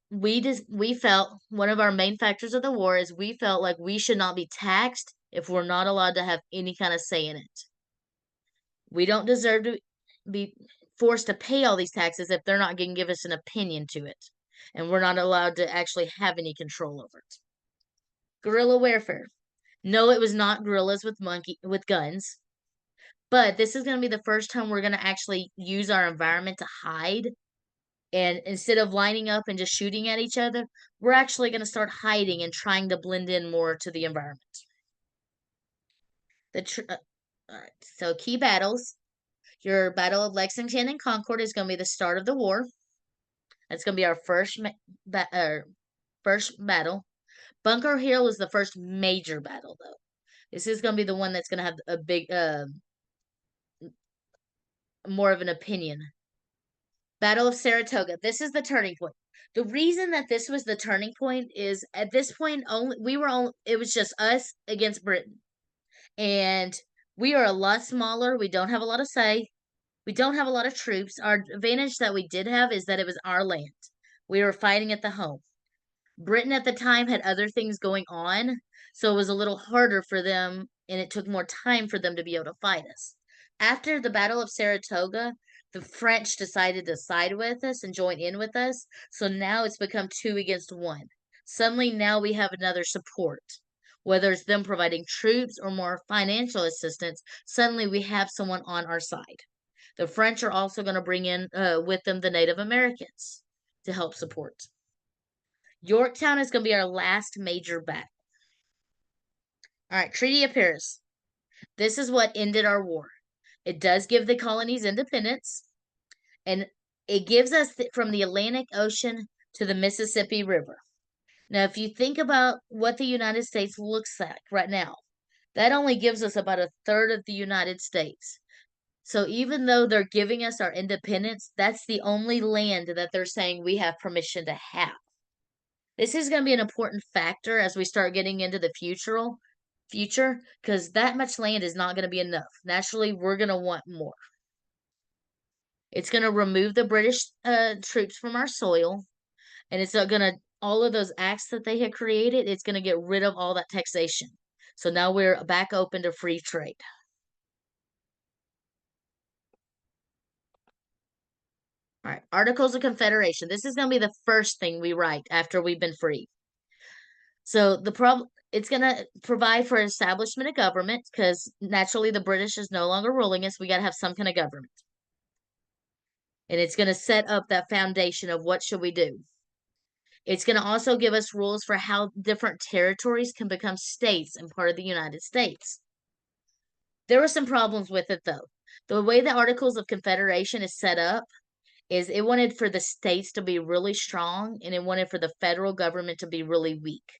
We felt one of our main factors of the war is we felt like we should not be taxed if we're not allowed to have any kind of say in it. We don't deserve to be forced to pay all these taxes if they're not going to give us an opinion to it. And we're not allowed to actually have any control over it. Guerrilla warfare. No, it was not guerrillas with guns. But this is going to be the first time we're going to actually use our environment to hide. And instead of lining up and just shooting at each other, we're actually going to start hiding and trying to blend in more to the environment. All right, so key battles. Your Battle of Lexington and Concord is going to be the start of the war. That's going to be our first battle. Bunker Hill is the first major battle, though. This is going to be the one that's going to have a big, more of an opinion. Battle of Saratoga. This is the turning point. The reason that this was the turning point is at this point it was just us against Britain. And we are a lot smaller. We don't have a lot of say. We don't have a lot of troops. Our advantage that we did have is that it was our land. We were fighting at the home. Britain at the time had other things going on, so it was a little harder for them, and it took more time for them to be able to fight us. After the Battle of Saratoga, the French decided to side with us and join in with us, so now it's become 2 against 1. Suddenly now we have another support. Whether it's them providing troops or more financial assistance, suddenly we have someone on our side. The French are also going to bring in with them the Native Americans to help support. Yorktown is going to be our last major battle. All right, Treaty of Paris. This is what ended our war. It does give the colonies independence, and it gives us from the Atlantic Ocean to the Mississippi River. Now, if you think about what the United States looks like right now, that only gives us about 1/3 of the United States. So even though they're giving us our independence, that's the only land that they're saying we have permission to have. This is going to be an important factor as we start getting into the future, because that much land is not going to be enough. Naturally, we're going to want more. It's going to remove the British troops from our soil, and it's going to, all of those acts that they had created, it's going to get rid of all that taxation. So now we're back open to free trade. All right, Articles of Confederation. This is going to be the first thing we write after we've been free. So it's going to provide for establishment of government because naturally the British is no longer ruling us. We got to have some kind of government. And it's going to set up that foundation of what should we do. It's going to also give us rules for how different territories can become states and part of the United States. There were some problems with it, though. The way the Articles of Confederation is set up is it wanted for the states to be really strong, and it wanted for the federal government to be really weak.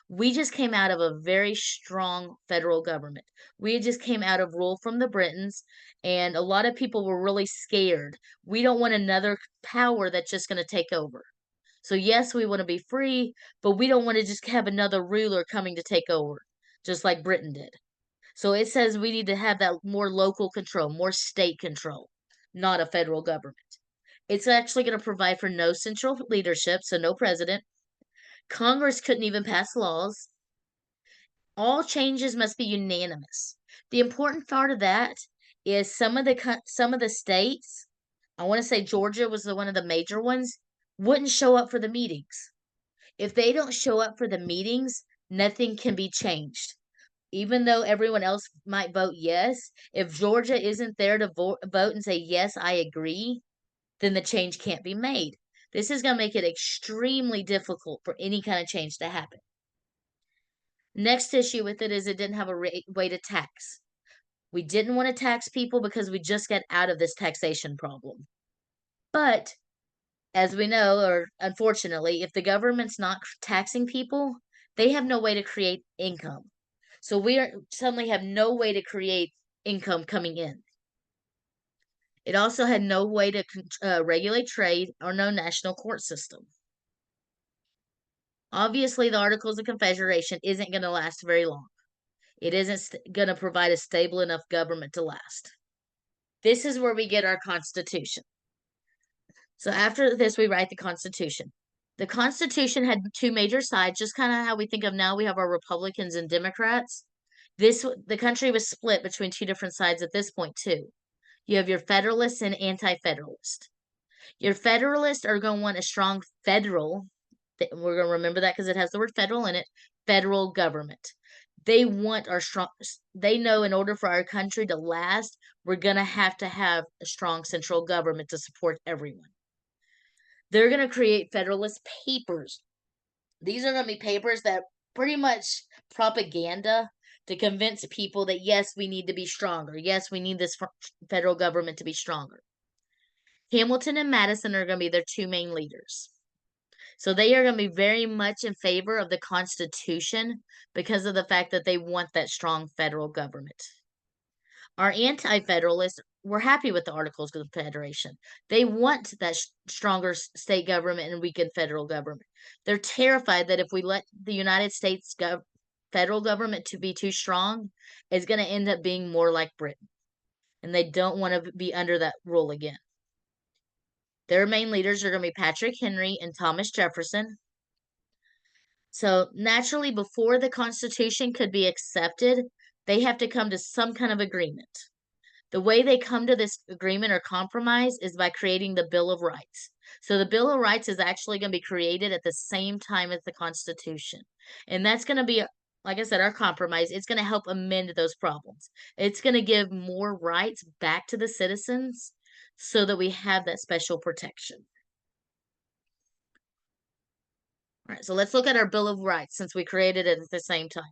We just came out of a very strong federal government. We just came out of rule from the Britons, and a lot of people were really scared. We don't want another power that's just going to take over. So yes, we want to be free, but we don't want to just have another ruler coming to take over, just like Britain did. So it says we need to have that more local control, more state control, not a federal government. It's actually going to provide for no central leadership, so no president. Congress couldn't even pass laws. All changes must be unanimous. The important part of that is some of the states, I want to say Georgia was one of the major ones, wouldn't show up for the meetings. If they don't show up for the meetings, nothing can be changed. Even though everyone else might vote yes, if Georgia isn't there to vote and say, yes, I agree, then the change can't be made. This is going to make it extremely difficult for any kind of change to happen. Next issue with it is it didn't have a way to tax. We didn't want to tax people because we just got out of this taxation problem. But as we know, or unfortunately, if the government's not taxing people, they have no way to create income. So we suddenly have no way to create income coming in. It also had no way to regulate trade or no national court system. Obviously, the Articles of Confederation isn't going to last very long. It isn't going to provide a stable enough government to last. This is where we get our Constitution. So after this, we write the Constitution. The Constitution had two major sides, just kind of how we think of now. We have our Republicans and Democrats. The country was split between two different sides at this point too. You have your Federalists and Anti-Federalist. Your Federalists are going to want a strong federal. We're going to remember that because it has the word federal in it. Federal government. They want our strong. They know in order for our country to last, we're going to have a strong central government to support everyone. They're going to create Federalist papers. These are going to be papers that pretty much propaganda to convince people that, yes, we need to be stronger. Yes, we need this federal government to be stronger. Hamilton and Madison are going to be their two main leaders. So they are going to be very much in favor of the Constitution because of the fact that they want that strong federal government. Our Anti-Federalists were happy with the Articles of Confederation. They want that stronger state government and weakened federal government. They're terrified that if we let the United States federal government to be too strong, it's going to end up being more like Britain. And they don't want to be under that rule again. Their main leaders are going to be Patrick Henry and Thomas Jefferson. So naturally, before the Constitution could be accepted, they have to come to some kind of agreement. The way they come to this agreement or compromise is by creating the Bill of Rights. So the Bill of Rights is actually going to be created at the same time as the Constitution. And that's going to be, like I said, our compromise. It's going to help amend those problems. It's going to give more rights back to the citizens so that we have that special protection. All right, so let's look at our Bill of Rights since we created it at the same time.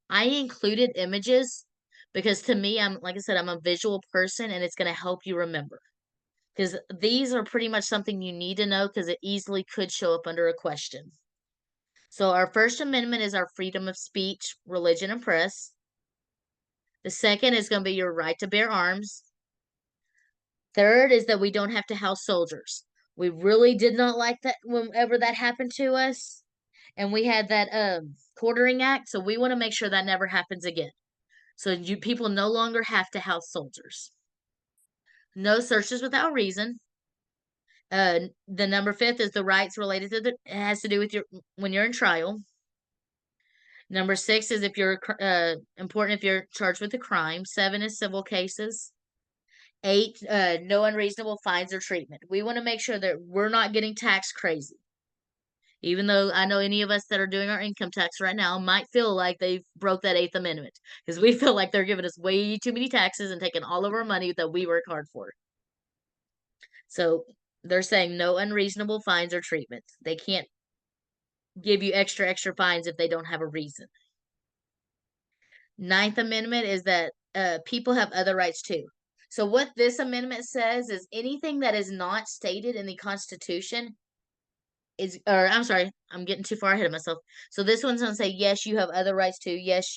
I included images because to me, like I said, I'm a visual person and it's going to help you remember. Because these are pretty much something you need to know because it easily could show up under a question. So our First Amendment is our freedom of speech, religion, and press. The second is going to be your right to bear arms. Third is that we don't have to house soldiers. We really did not like that whenever that happened to us. And we had that Quartering Act, so we want to make sure that never happens again. So people no longer have to house soldiers. No searches without reason. The number 5 is the rights related to it has to do with when you're in trial. Number 6 is if you're important if you're charged with a crime. 7 is civil cases. 8, no unreasonable fines or treatment. We want to make sure that we're not getting tax crazy. Even though I know any of us that are doing our income tax right now might feel like they've broke that 8th Amendment because we feel like they're giving us way too many taxes and taking all of our money that we work hard for. So they're saying no unreasonable fines or treatment. They can't give you extra fines if they don't have a reason. 9th Amendment is that people have other rights too. So what this amendment says is anything that is not stated in the Constitution I'm sorry, I'm getting too far ahead of myself. So this one's going to say, yes, you have other rights too. Yes,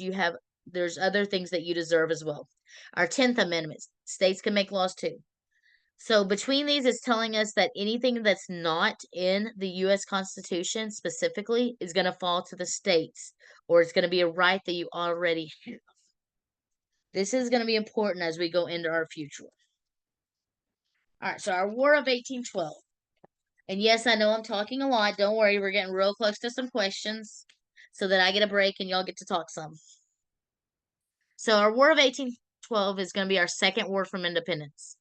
there's other things that you deserve as well. Our 10th Amendment, states can make laws too. So between these, it's telling us that anything that's not in the U.S. Constitution specifically is going to fall to the states, or it's going to be a right that you already have. This is going to be important as we go into our future. All right, so our War of 1812. And yes, I know I'm talking a lot. Don't worry, we're getting real close to some questions so that I get a break and y'all get to talk some. So our War of 1812 is going to be our second war from independence.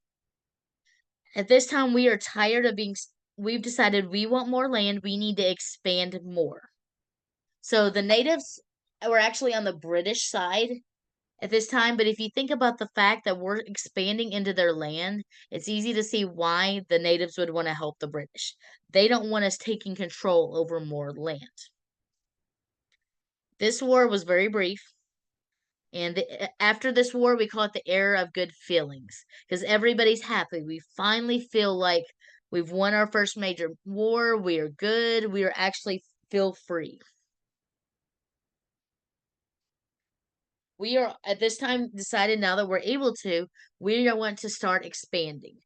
At this time, we are tired of we've decided we want more land. We need to expand more. So the natives were actually on the British side at this time, but if you think about the fact that we're expanding into their land, it's easy to see why the natives would want to help the British. They don't want us taking control over more land. This war was very brief, and after this war, we call it the era of good feelings, because everybody's happy. We finally feel like we've won our first major war. We are good. We are actually feel free. We are at this time decided now that we're able to, we are want to start expanding.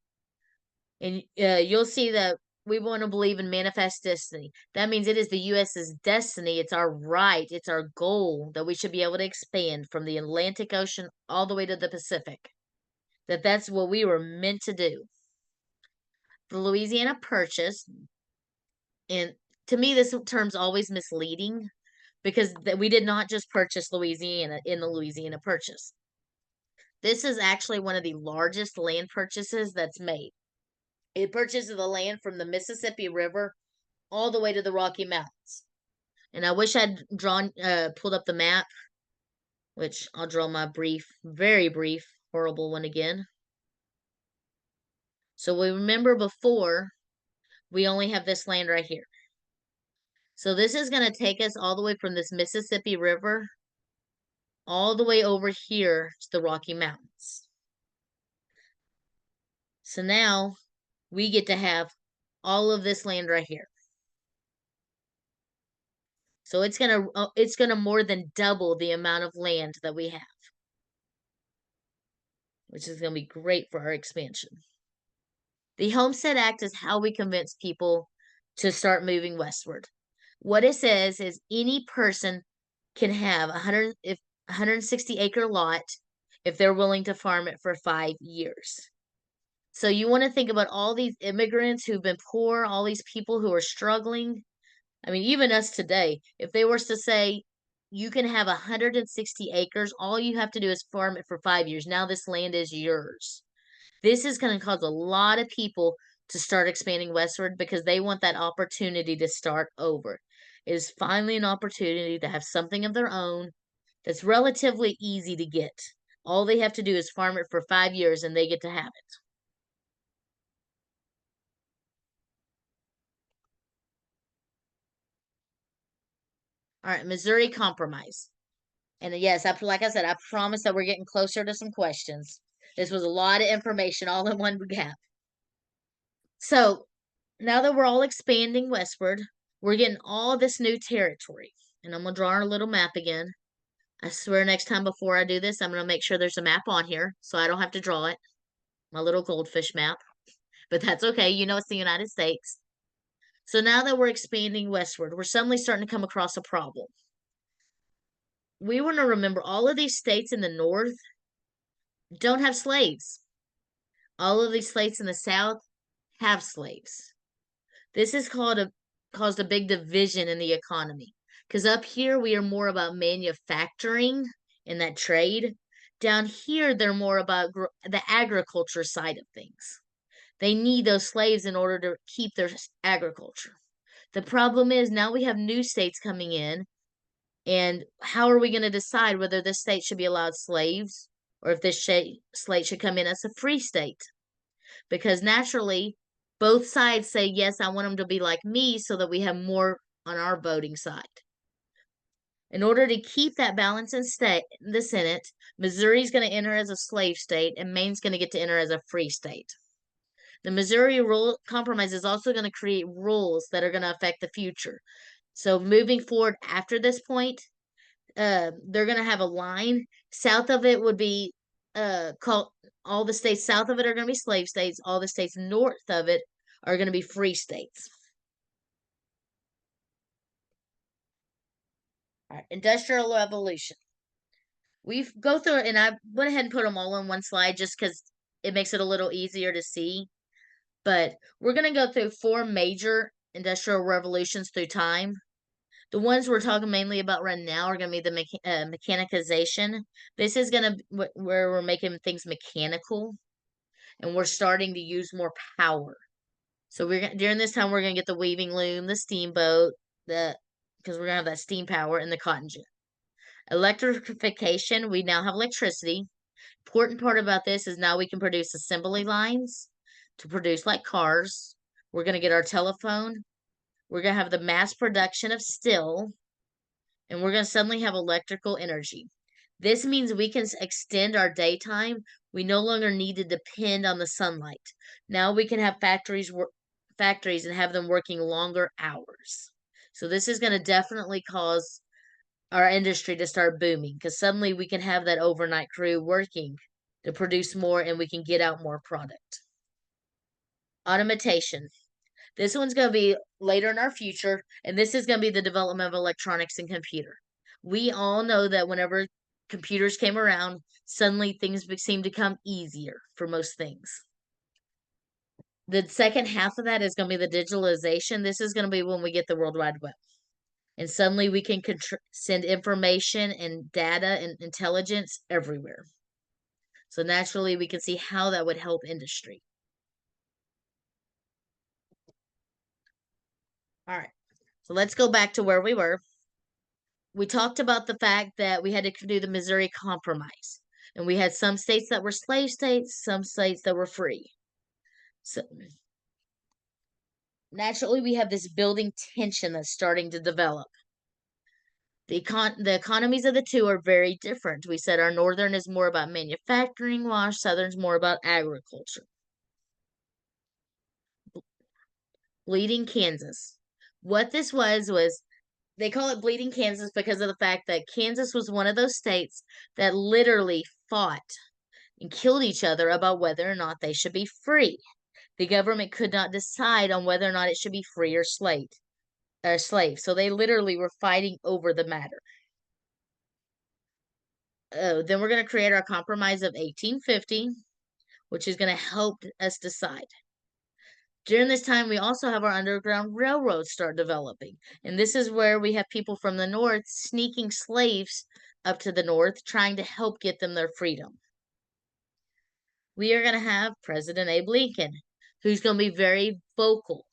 And you'll see that we want to believe in manifest destiny. That means it is the U.S.'s destiny. It's our right. It's our goal that we should be able to expand from the Atlantic Ocean all the way to the Pacific. That's what we were meant to do. The Louisiana Purchase, and to me, this term's always misleading because we did not just purchase Louisiana in the Louisiana Purchase. This is actually one of the largest land purchases that's made. It purchases the land from the Mississippi River all the way to the Rocky Mountains. And I wish I'd pulled up the map, which I'll draw my very brief, horrible one again. So we remember before, we only have this land right here. So this is going to take us all the way from this Mississippi River all the way over here to the Rocky Mountains. So now we get to have all of this land right here. So it's gonna more than double the amount of land that we have, which is gonna be great for our expansion. The Homestead Act is how we convince people to start moving westward. What it says is any person can have 160-acre lot if they're willing to farm it for 5 years. So you want to think about all these immigrants who've been poor, all these people who are struggling. I mean, even us today, if they were to say, you can have 160 acres, all you have to do is farm it for 5 years. Now this land is yours. This is going to cause a lot of people to start expanding westward because they want that opportunity to start over. It is finally an opportunity to have something of their own that's relatively easy to get. All they have to do is farm it for 5 years and they get to have it. All right, Missouri Compromise. And yes, like I said, I promise that we're getting closer to some questions. This was a lot of information all in one gap. So now that we're all expanding westward, we're getting all this new territory. And I'm going to draw our little map again. I swear next time before I do this, I'm going to make sure there's a map on here so I don't have to draw it. My little goldfish map. But that's okay. You know it's the United States. So now that we're expanding westward, we're suddenly starting to come across a problem. We want to remember all of these states in the north don't have slaves. All of these states in the South have slaves. This has caused a big division in the economy. Because up here, we are more about manufacturing and that trade. Down here, they're more about the agriculture side of things. They need those slaves in order to keep their agriculture. The problem is now we have new states coming in. And how are we going to decide whether this state should be allowed slaves or if this state should come in as a free state? Because naturally, both sides say, yes, I want them to be like me so that we have more on our voting side. In order to keep that balance in the Senate, Missouri's going to enter as a slave state and Maine's going to get to enter as a free state. The Missouri Compromise is also going to create rules that are going to affect the future. So moving forward after this point, they're going to have a line. South of it would be called, all the states south of it are going to be slave states. All the states north of it are going to be free states. All right, Industrial Revolution. We go through it, and I went ahead and put them all on one slide just because it makes it a little easier to see. But we're going to go through 4 major industrial revolutions through time. The ones we're talking mainly about right now are going to be the mechanization. This is going to where we're making things mechanical, and we're starting to use more power. So during this time we're going to get the weaving loom, the steamboat, because we're going to have that steam power, and the cotton gin. Electrification, we now have electricity. Important part about this is now we can produce assembly lines to produce like cars. We're going to get our telephone. We're going to have the mass production of steel, and we're going to suddenly have electrical energy. This means we can extend our daytime. We no longer need to depend on the sunlight. Now we can have factories and have them working longer hours. So this is going to definitely cause our industry to start booming, because suddenly we can have that overnight crew working to produce more, and we can get out more product. Automation. This one's going to be later in our future, and this is going to be the development of electronics and computer. We all know that whenever computers came around, suddenly things seemed to come easier for most things. The second half of that is going to be the digitalization. This is going to be when we get the World Wide Web. And suddenly we can send information and data and intelligence everywhere. So naturally, we can see how that would help industry. All right. So let's go back to where we were. We talked about the fact that we had to do the Missouri Compromise. And we had some states that were slave states, some states that were free. So naturally, we have this building tension that's starting to develop. The economies of the two are very different. We said our northern is more about manufacturing, while our southern's more about agriculture. Bleeding Kansas. What this was they call it Bleeding Kansas because of the fact that Kansas was one of those states that literally fought and killed each other about whether or not they should be free. The government could not decide on whether or not it should be free or slave. So they literally were fighting over the matter. Then we're going to create our Compromise of 1850, which is going to help us decide. During this time, we also have our Underground Railroad start developing. And this is where we have people from the north sneaking slaves up to the north, trying to help get them their freedom. We are going to have President Abe Lincoln, who's going to be very vocal.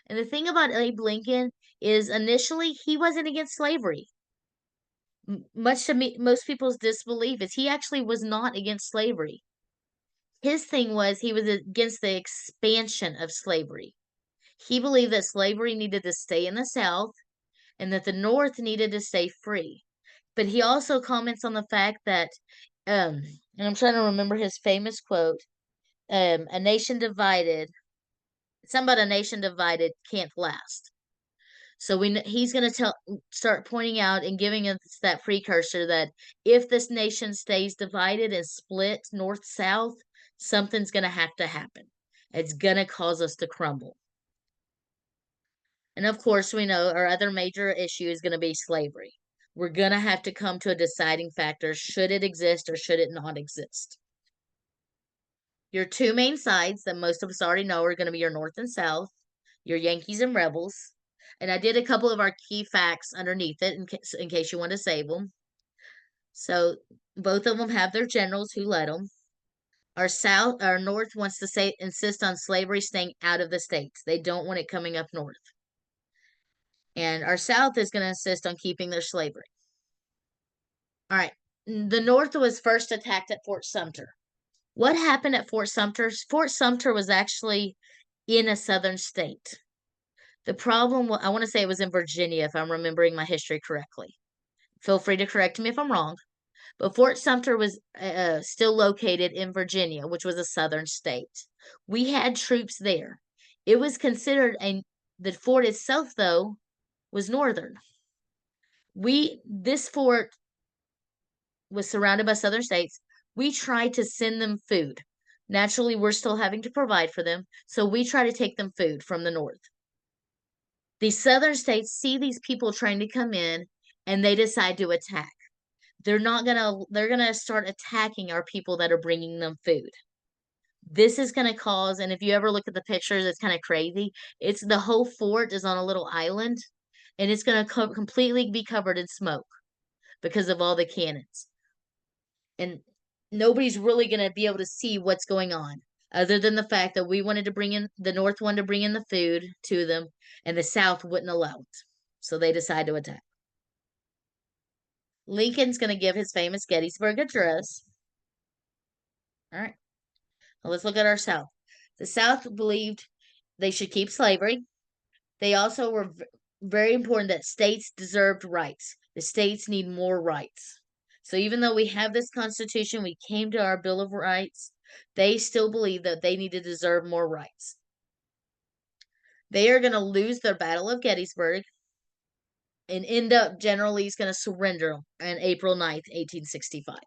And the thing about Abe Lincoln is initially he wasn't against slavery. Much to most people's disbelief is he actually was not against slavery. His thing was he was against the expansion of slavery. He believed that slavery needed to stay in the South and that the North needed to stay free. But he also comments on the fact that, and I'm trying to remember his famous quote, a nation divided, something about a nation divided can't last. So he's going to start pointing out and giving us that precursor that if this nation stays divided and split north-south, something's going to have to happen. It's going to cause us to crumble. And of course, we know our other major issue is going to be slavery. We're going to have to come to a deciding factor. Should it exist or should it not exist? Your 2 main sides that most of us already know are going to be your North and South, your Yankees and Rebels. And I did a couple of our key facts underneath it in case you want to save them. So both of them have their generals who led them. Our North wants to insist on slavery staying out of the states. They don't want it coming up north. And our South is going to insist on keeping their slavery. All right. The North was first attacked at Fort Sumter. What happened at Fort Sumter? Fort Sumter was actually in a southern state. The problem, I want to say it was in Virginia, if I'm remembering my history correctly. Feel free to correct me if I'm wrong. But Fort Sumter was still located in Virginia, which was a southern state. We had troops there. It was considered the fort itself, though, was northern. This fort was surrounded by southern states. We tried to send them food. Naturally, we're still having to provide for them, so we try to take them food from the north. The southern states see these people trying to come in, and they decide to attack. they're gonna start attacking our people that are bringing them food. This is gonna cause, and if you ever look at the pictures, it's kind of crazy. It's the whole fort is on a little island, and it's gonna completely be covered in smoke because of all the cannons. And nobody's really going to be able to see what's going on other than the fact that we wanted to bring in the North wanted to bring in the food to them and the South wouldn't allow it. So they decided to attack. Lincoln's going to give his famous Gettysburg Address. All right. Now let's look at our South. The South believed they should keep slavery. They also were very important that states deserved rights. The states need more rights. So even though we have this Constitution, we came to our Bill of Rights, they still believe that they need to deserve more rights. They are going to lose their Battle of Gettysburg and end up General Lee's going to surrender on April 9th, 1865. All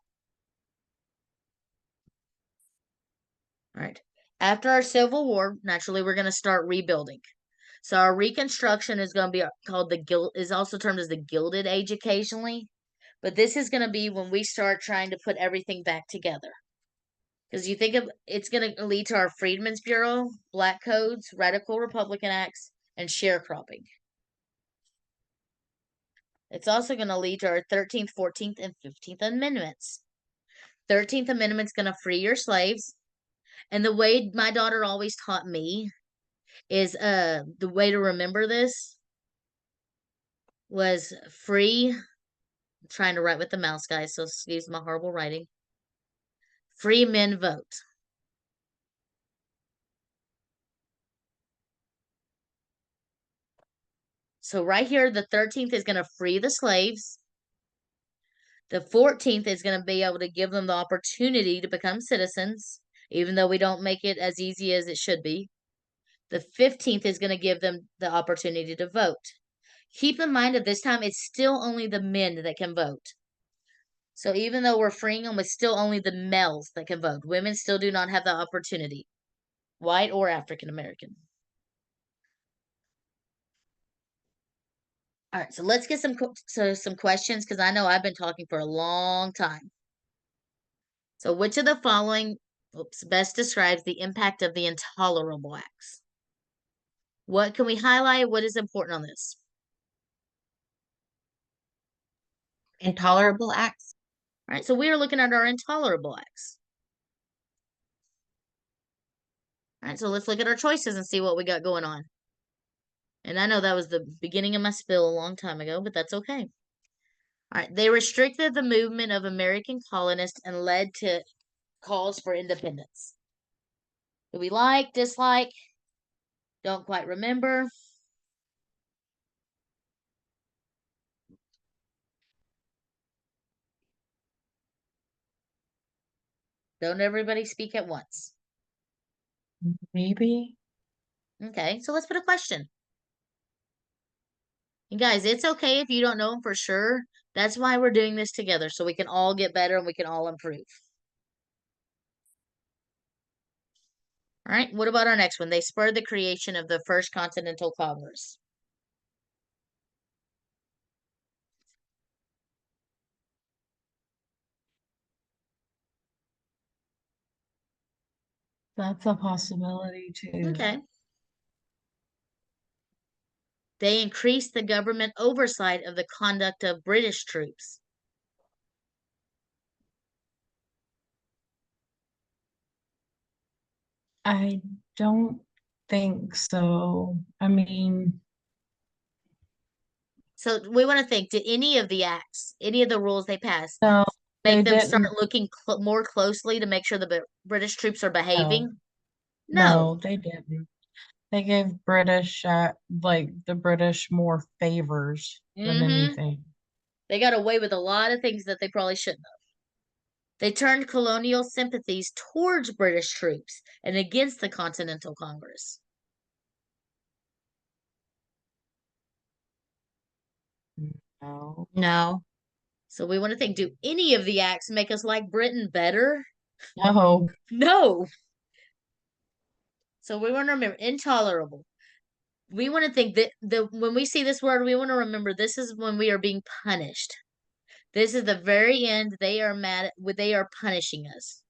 right. After our Civil War, naturally, we're going to start rebuilding. So our Reconstruction is going to be called is also termed as the Gilded Age occasionally. But this is going to be when we start trying to put everything back together. Because you think of it's going to lead to our Freedmen's Bureau, Black Codes, Radical Republican Acts, and sharecropping. It's also going to lead to our 13th, 14th, and 15th Amendments. 13th Amendment's going to free your slaves. And the way my daughter always taught me is the way to remember this was free. I'm trying to write with the mouse, guys, so excuse my horrible writing. Free men vote. So right here, the 13th is going to free the slaves. The 14th is going to be able to give them the opportunity to become citizens, even though we don't make it as easy as it should be. The 15th is going to give them the opportunity to vote. Keep in mind at this time, it's still only the men that can vote. So even though we're freeing them, it's still only the males that can vote. Women still do not have the opportunity, white or African American. All right, so let's get some questions because I know I've been talking for a long time. So which of the following best describes the impact of the intolerable acts? What can we highlight? What is important on this? Intolerable acts. All right, so we are looking at our intolerable acts. All right, so let's look at our choices and see what we got going on. And I know that was the beginning of my spill a long time ago, but that's okay. All right, they restricted the movement of American colonists and led to calls for independence. Do we like, dislike? Don't quite remember. Don't everybody speak at once. Maybe. Okay, so let's put a question. And guys, it's okay if you don't know them for sure. That's why we're doing this together, so we can all get better and we can all improve. All right, what about our next one? They spurred the creation of the First Continental Congress. That's a possibility too. Okay. They increased the government oversight of the conduct of British troops. I don't think so. I mean, So we want to think, did any of the acts, any of the rules they passed, no, make they them start didn't. looking more closely to make sure the British troops are behaving? No, they didn't. They gave British, like the British more favors than Mm-hmm. anything. They got away with a lot of things that they probably shouldn't have. They turned colonial sympathies towards British troops and against the Continental Congress. No. No. So we want to think, do any of the acts make us like Britain better? No. No. So we want to remember intolerable. We want to think that when we see this word, we want to remember this is when we are being punished. This is the very end. They are mad. They are punishing us,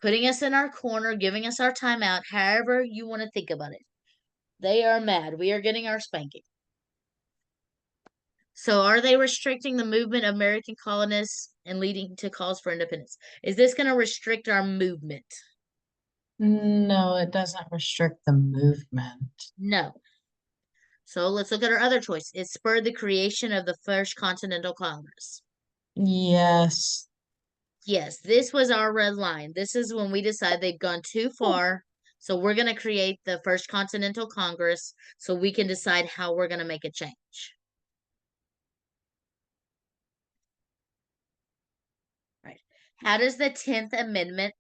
putting us in our corner, giving us our time out. However you want to think about it, they are mad. We are getting our spanking. So, are they restricting the movement of American colonists and leading to calls for independence? Is this going to restrict our movement? No, it doesn't restrict the movement. No. So let's look at our other choice. It spurred the creation of the First Continental Congress. Yes. Yes, this was our red line. This is when we decide they've gone too far. So we're going to create the First Continental Congress so we can decide how we're going to make a change. Right. How does the 10th Amendment,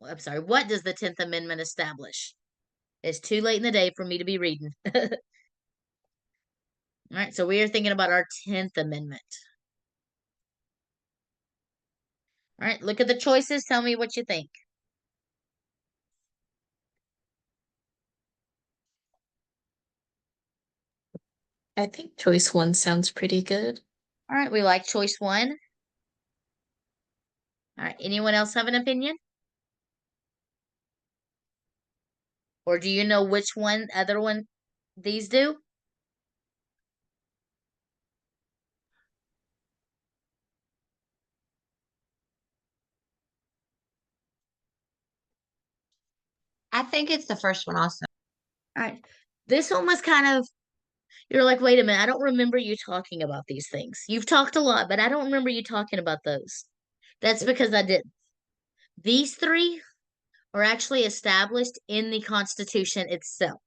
I'm sorry, what does the 10th Amendment establish? It's too late in the day for me to be reading. All right, so we are thinking about our 10th Amendment. All right, look at the choices. Tell me what you think. I think choice 1 sounds pretty good. All right, we like choice 1. All right, anyone else have an opinion? Or do you know which other one these do? I think it's the first one also. All right, this one was kind of, you're like, wait a minute, I don't remember you talking about these things. You've talked a lot, but I don't remember you talking about those. That's because I didn't. These 3 are actually established in the Constitution itself.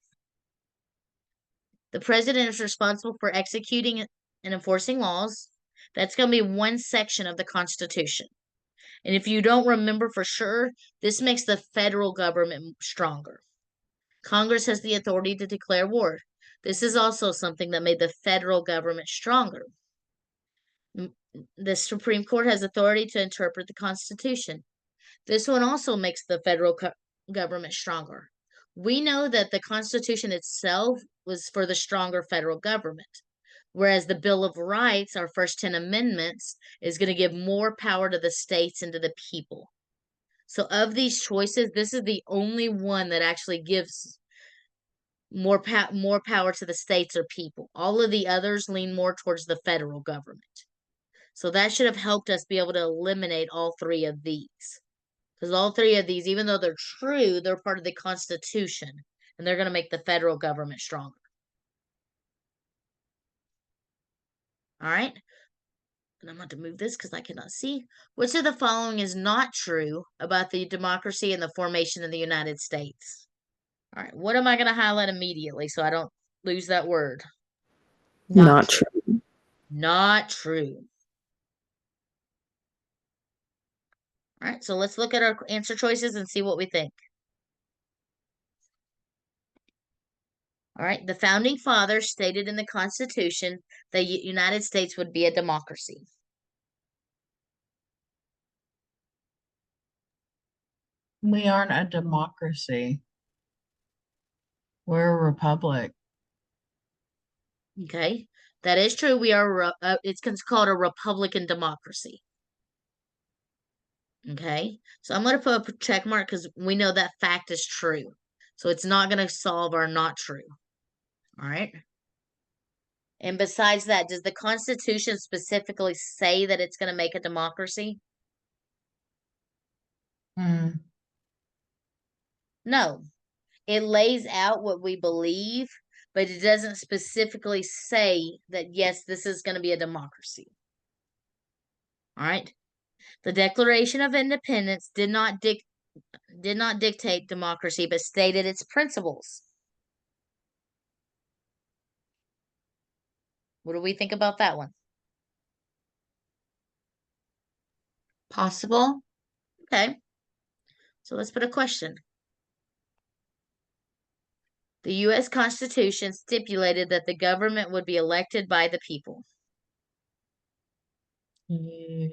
The president is responsible for executing and enforcing laws. That's going to be one section of the Constitution. And if you don't remember for sure, this makes the federal government stronger. Congress has the authority to declare war. This is also something that made the federal government stronger. The Supreme Court has authority to interpret the Constitution. This one also makes the federal government stronger. We know that the Constitution itself was for the stronger federal government, whereas the Bill of Rights, our first 10 amendments, is going to give more power to the states and to the people. So of these choices, this is the only one that actually gives more power to the states or people. All of the others lean more towards the federal government. So that should have helped us be able to eliminate all 3 of these. Because all 3 of these, even though they're true, they're part of the Constitution. And they're going to make the federal government stronger. All right. And I'm going to move this because I cannot see. Which of the following is not true about the democracy and the formation of the United States? All right. What am I going to highlight immediately so I don't lose that word? Not true. Not true. All right. So let's look at our answer choices and see what we think. All right. The founding fathers stated in the Constitution that the United States would be a democracy. We aren't a democracy. We're a republic. Okay. That is true. We are, it's called a Republican democracy. Okay. So I'm going to put a check mark because we know that fact is true. So it's not going to solve our not true. All right. And besides that, does the Constitution specifically say that it's going to make a democracy? No. It lays out what we believe, but it doesn't specifically say that, yes, this is going to be a democracy. All right. The Declaration of Independence did not dictate democracy, but stated its principles. What do we think about that one? Possible. Okay. So let's put a question. The U.S. Constitution stipulated that the government would be elected by the people. Yeah,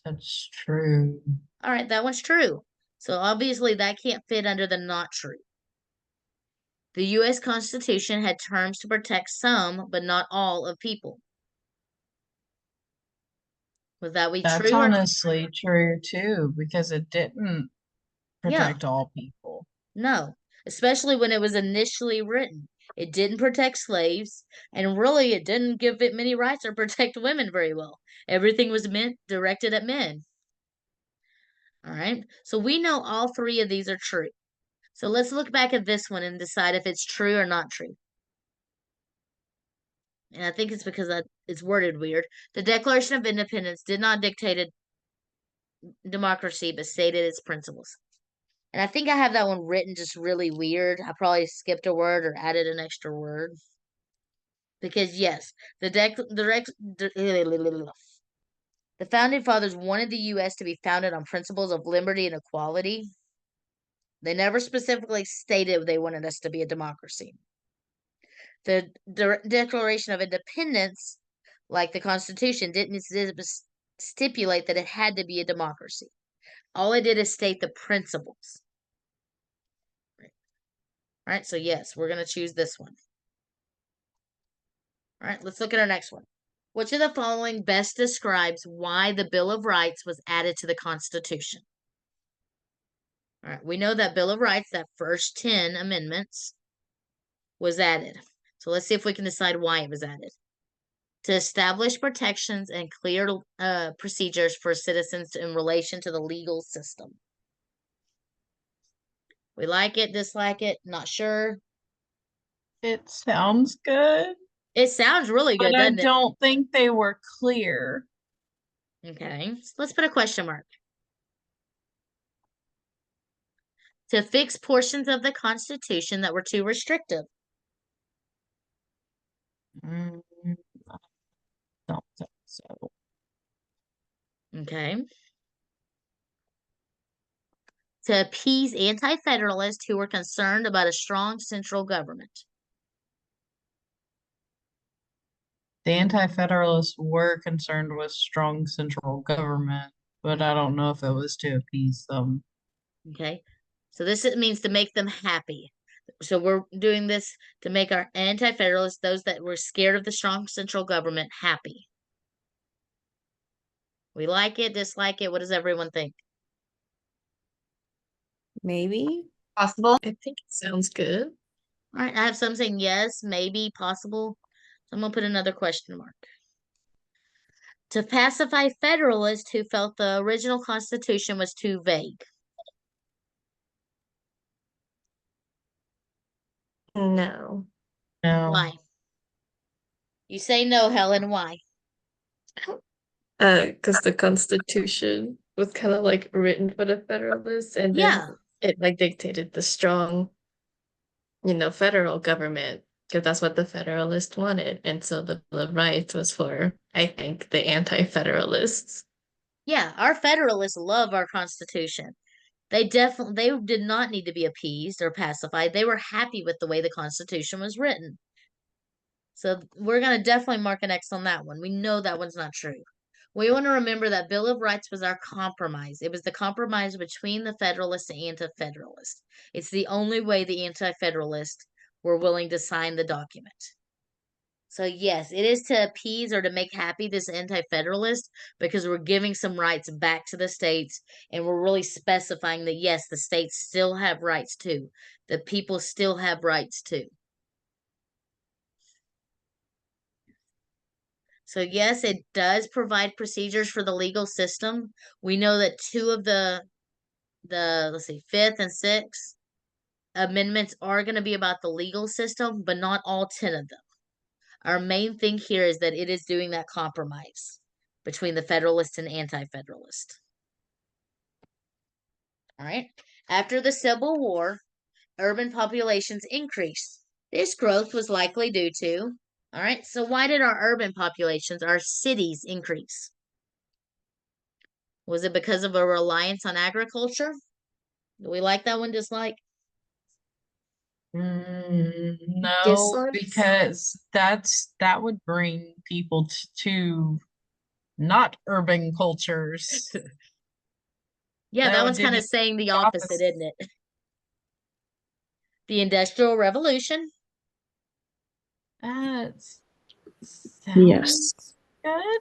that's true. All right, that one's true. So obviously that can't fit under the not true. The U.S. Constitution had terms to protect some, but not all of people. Was that we That's true or honestly true too, because it didn't yeah, protect all people. no, especially when it was initially written. It didn't protect slaves, and really it didn't give it many rights or protect women very well. Everything was meant directed at men. All right. So we know all three of these are true. So let's look back at this one and decide if it's true or not true. And I think it's because it's worded weird. The Declaration of Independence did not dictate a democracy, but stated its principles. And I think I have that one written just really weird. I probably skipped a word or added an extra word. Because yes, the founding fathers wanted the U.S. to be founded on principles of liberty and equality. They never specifically stated they wanted us to be a democracy. The Declaration of Independence, like the Constitution, didn't stipulate that it had to be a democracy. All it did is state the principles. All right, so yes, we're going to choose this one. All right, let's look at our next one. Which of the following best describes why the Bill of Rights was added to the Constitution? All right, we know that Bill of Rights, that first 10 amendments, was added. So let's see if we can decide why it was added. To establish protections and clear procedures for citizens in relation to the legal system. We like it, dislike it, not sure. It sounds good, It sounds really good, but I doesn't it? don't think they were clear. Okay, so let's put a question mark. To fix portions of the Constitution that were too restrictive. Mm, I don't think so. Okay. To appease anti-federalists who were concerned about a strong central government. The Anti-Federalists were concerned with strong central government, but I don't know if it was to appease them. Okay. So this means to make them happy. So we're doing this to make our anti-federalists, those that were scared of the strong central government, happy. We like it, dislike it. What does everyone think? Maybe. Possible? I think it sounds good. All right, I have some saying yes, maybe, possible. So I'm gonna put another question mark. To pacify Federalists who felt the original Constitution was too vague. No. No. Why? You say no, Helen. Why? Because the Constitution was kind of like written for the Federalists, and Yeah. then it like dictated the strong, federal government, because that's what the Federalists wanted. And so the Bill of Rights was for, I think, the anti-Federalists. Yeah, our Federalists love our Constitution. They did not need to be appeased or pacified. They were happy with the way the Constitution was written. So we're going to definitely mark an X on that one. We know that one's not true. We want to remember that Bill of Rights was our compromise. It was the compromise between the Federalists and Anti-Federalists. It's the only way the Anti-Federalists were willing to sign the document. So yes, it is to appease or to make happy this anti-federalist because we're giving some rights back to the states and we're really specifying that yes, the states still have rights too. The people still have rights too. So yes, it does provide procedures for the legal system. We know that two of the let's see, fifth and sixth amendments are going to be about the legal system, but not all 10 of them. Our main thing here is that it is doing that compromise between the Federalist and Anti-Federalist. All right. After the Civil War, urban populations increased. This growth was likely due to, all right, so why did our urban populations, our cities, increase? Was it because of a reliance on agriculture? Do we like that one, dislike? No, Dislike? because that would bring people to not urban cultures. Yeah, that would one's do kind the of saying the opposite, opposite. isn't it? The Industrial Revolution. That Yes. sounds good.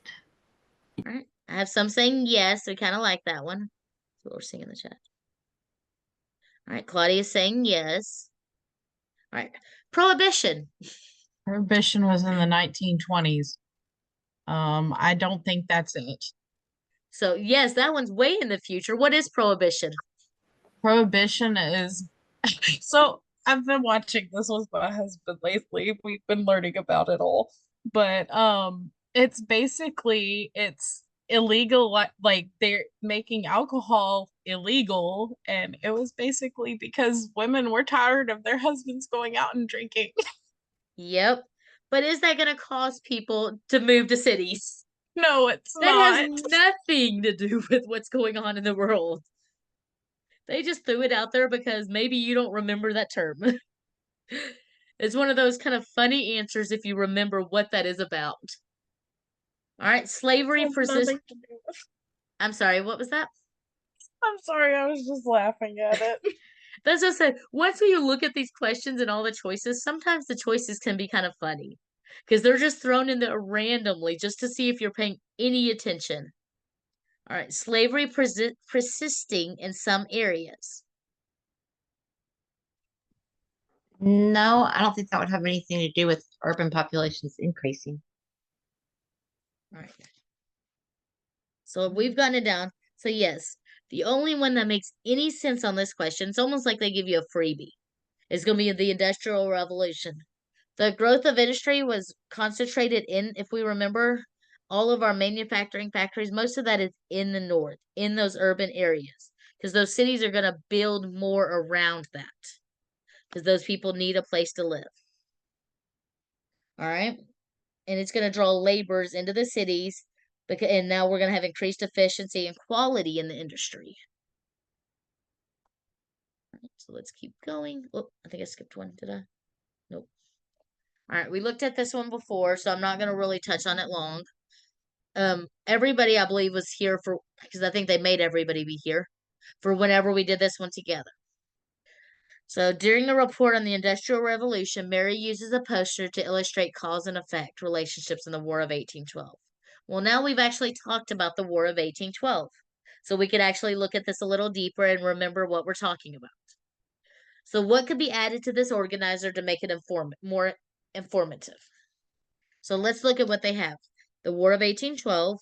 All right. I have some saying yes. We kind of like that one. That's what we're seeing in the chat. All right, Claudia is saying yes. All right, prohibition. Prohibition was in the 1920s. I don't think that's it. So yes, that one's way in the future. What is prohibition? Prohibition is so I've been watching this with my husband lately. We've been learning about it all. But it's basically it's illegal, like they're making alcohol illegal, and it was basically because women were tired of their husbands going out and drinking. Yep. But is that going to cause people to move to cities? No, it's That has not. nothing to do with what's going on in the world. They just threw it out there because maybe you don't remember that term. It's one of those kind of funny answers if you remember what that is about. All right, slavery Has persists. nothing to do with- I'm sorry, what was that? I'm sorry, I was just laughing at it. That's just it. Once you look at these questions and all the choices, sometimes the choices can be kind of funny because they're just thrown in there randomly just to see if you're paying any attention. All right, slavery persisting in some areas. No, I don't think that would have anything to do with urban populations increasing. All right. So we've gotten it down. So yes, the only one that makes any sense on this question, it's almost like they give you a freebie, is going to be the Industrial Revolution. The growth of industry was concentrated in, if we remember, all of our manufacturing factories, most of that is in the north, in those urban areas, because those cities are going to build more around that, because those people need a place to live. All right. And it's going to draw laborers into the cities, because, and now we're going to have increased efficiency and quality in the industry. All right, so let's keep going. Oh, I think I skipped one. Did I? Nope. All right, we looked at this one before, so I'm not going to really touch on it long. Everybody, I believe, was here for, because I think they made everybody be here for whenever we did this one together. So during the report on the Industrial Revolution, Mary uses a poster to illustrate cause and effect relationships in the War of 1812. Well, now we've actually talked about the War of 1812. So we could actually look at this a little deeper and remember what we're talking about. So what could be added to this organizer to make it more informative? So let's look at what they have. The War of 1812.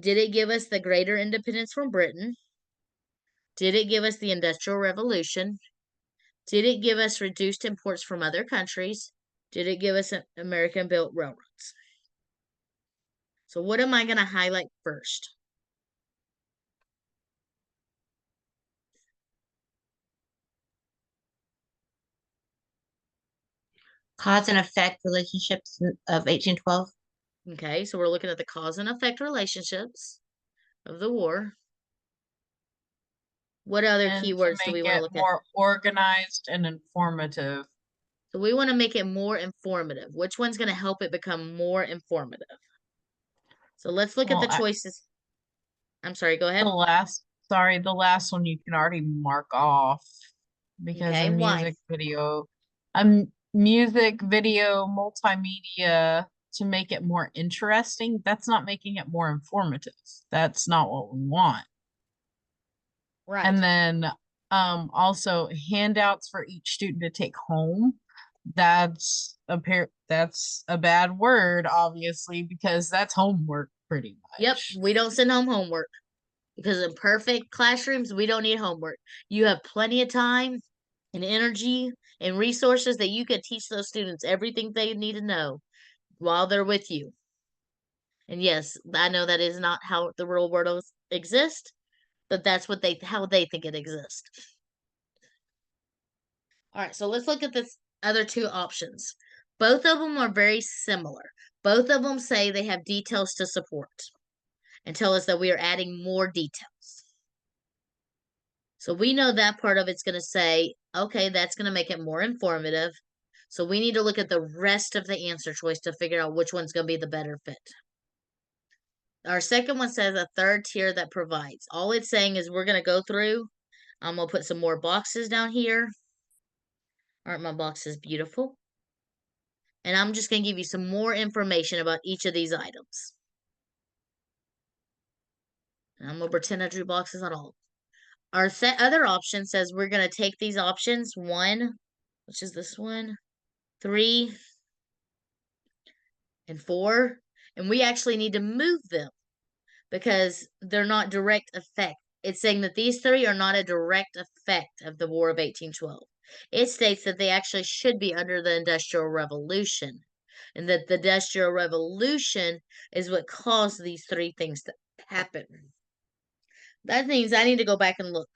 Did it give us the greater independence from Britain? Did it give us the Industrial Revolution? Did it give us reduced imports from other countries? Did it give us American-built railroads? So what am I going to highlight first? Cause and effect relationships of 1812. Okay, so we're looking at the cause and effect relationships of the war. What other And to keywords do we make want to it look at? more organized and informative. So we want to make it more informative. Which one's going to help it become more informative? So let's look at Well, the choices. I'm sorry, go ahead. the last one you can already mark off because Okay, a why? music video, multimedia to make it more interesting, that's not making it more informative. That's not what we want. Right. And then also handouts for each student to take home. That's a bad word, obviously, because that's homework pretty much. Yep, we don't send home homework because in perfect classrooms, we don't need homework. You have plenty of time and energy and resources that you can teach those students everything they need to know while they're with you. And yes, I know that is not how the real world exists, but that's what how they think it exists. All right, so let's look at this other two options. Both of them are very similar. Both of them say they have details to support and tell us that we are adding more details. So we know that part of it's going to say, okay, that's going to make it more informative. So we need to look at the rest of the answer choice to figure out which one's going to be the better fit. Our second one says a third tier that provides. All it's saying is we're going to go through. I'm going to put some more boxes down here. Aren't my boxes beautiful? And I'm just going to give you some more information about each of these items. And I'm gonna pretend I drew boxes on all. Our other option says we're gonna take these options, 1, which is this one, 3, and 4, and we actually need to move them because they're not direct effect. It's saying that these 3 are not a direct effect of the War of 1812. It states that they actually should be under the Industrial Revolution, and that the Industrial Revolution is what caused these 3 things to happen. That means I need to go back and look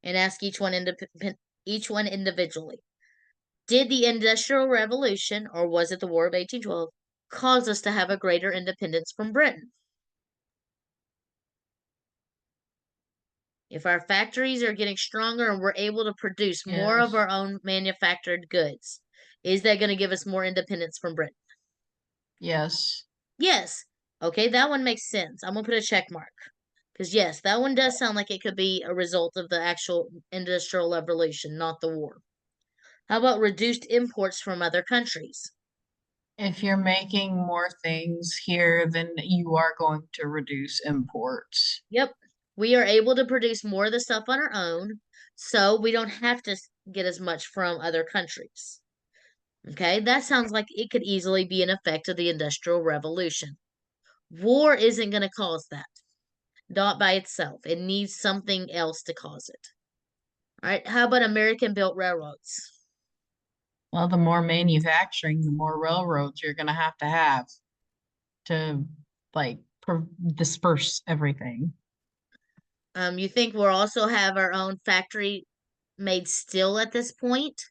and ask each one individually. Did the Industrial Revolution, or was it the War of 1812, cause us to have a greater independence from Britain? If our factories are getting stronger and we're able to produce more of Yes. our own manufactured goods, is that going to give us more independence from Britain? Yes. Yes. Okay, that one makes sense. I'm going to put a check mark. Because, yes, that one does sound like it could be a result of the actual Industrial Revolution, not the war. How about reduced imports from other countries? If you're making more things here, then you are going to reduce imports. Yep. We are able to produce more of the stuff on our own, so we don't have to get as much from other countries. Okay, that sounds like it could easily be an effect of the Industrial Revolution. War isn't going to cause that. Not by itself. It needs something else to cause it. All right, how about American-built railroads? Well, the more manufacturing, the more railroads you're going to have to like disperse everything. You think we'll also have our own factory-made steel at this point?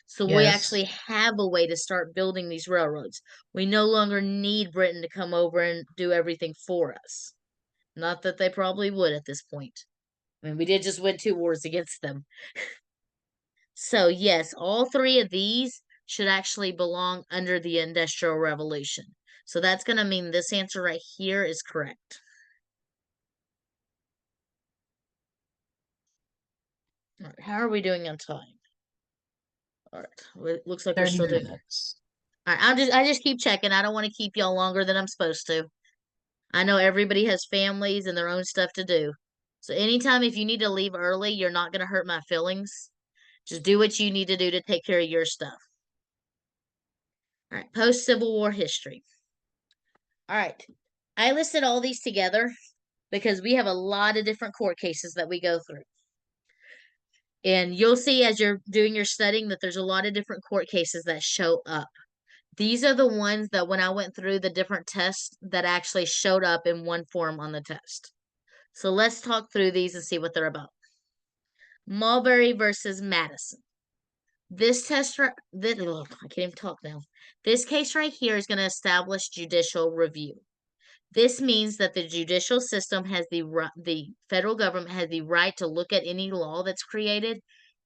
So we Yes. actually have a way to start building these railroads. We no longer need Britain to come over and do everything for us. Not that they probably would at this point. I mean, we did just win 2 wars against them. So, yes, all 3 of these should actually belong under the Industrial Revolution. So that's going to mean this answer right here is correct. All right, how are we doing on time? All right, it looks like we're 30 still doing. minutes. All right, I just keep checking. I don't want to keep y'all longer than I'm supposed to. I know everybody has families and their own stuff to do. So anytime if you need to leave early, you're not going to hurt my feelings. Just do what you need to do to take care of your stuff. All right, post-Civil War history. All right, I listed all these together because we have a lot of different court cases that we go through. And you'll see as you're doing your studying that there's a lot of different court cases that show up. These are the ones that when I went through the different tests that actually showed up in one form on the test. So let's talk through these and see what they're about. Marbury versus Madison. This test, I can't even talk now. This case right here is going to establish judicial review. This means that the judicial system has the federal government has the right to look at any law that's created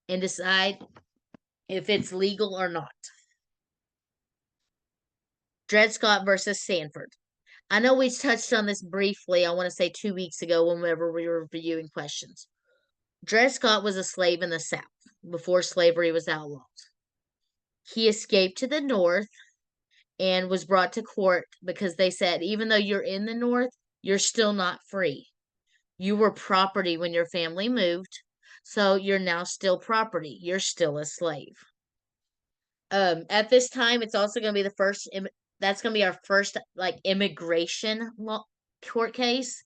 and decide if it's legal or not. Dred Scott versus Sanford. I know we touched on this briefly, I want to say 2 weeks ago whenever we were reviewing questions. Dred Scott was a slave in the South before slavery was outlawed. He escaped to the North and was brought to court because they said, even though you're in the North, you're still not free. You were property when your family moved, so you're now still property. You're still a slave. At this time, it's also going to be the first, that's going to be our first, like, immigration law court case.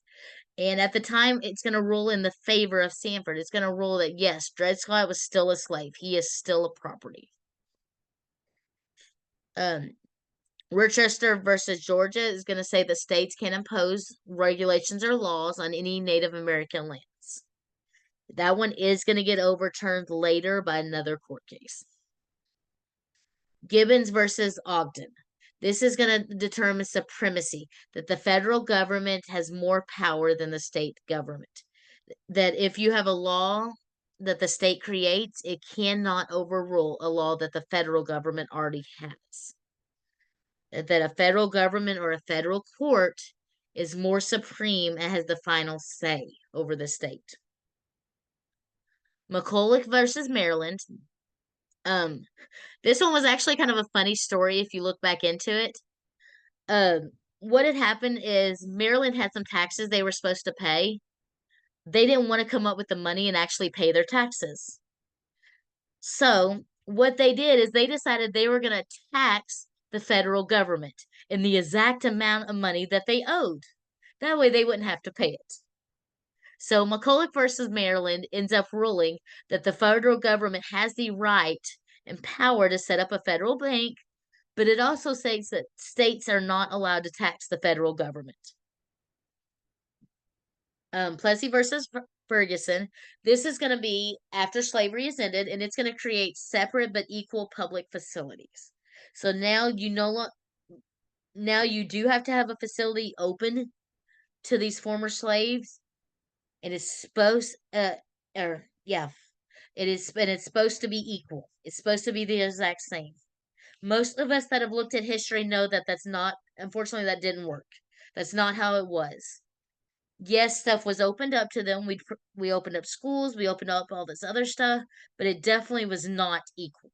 And at the time, it's going to rule in the favor of Sanford. It's going to rule that, yes, Dred Scott was still a slave. He is still a property. Rochester versus Georgia is going to say the states can impose regulations or laws on any Native American lands. That one is going to get overturned later by another court case. Gibbons versus Ogden. This is going to determine supremacy, that the federal government has more power than the state government. That if you have a law that the state creates, it cannot overrule a law that the federal government already has. That a federal government or a federal court is more supreme and has the final say over the state. McCulloch versus Maryland. This one was actually kind of a funny story if you look back into it. What had happened is Maryland had some taxes they were supposed to pay, they didn't want to come up with the money and actually pay their taxes. So what they did is they decided they were going to tax the federal government in the exact amount of money that they owed. That way they wouldn't have to pay it. So McCulloch versus Maryland ends up ruling that the federal government has the right and power to set up a federal bank, but it also states that states are not allowed to tax the federal government. Plessy versus Ferguson. This is going to be after slavery is ended, and it's going to create separate but equal public facilities. So now now you do have to have a facility open to these former slaves, and it's supposed it's supposed to be equal. It's supposed to be the exact same. Most of us that have looked at history know that that's not, unfortunately, that didn't work. That's not how it was. Yes, stuff was opened up to them. We opened up schools, we opened up all this other stuff, but it definitely was not equal.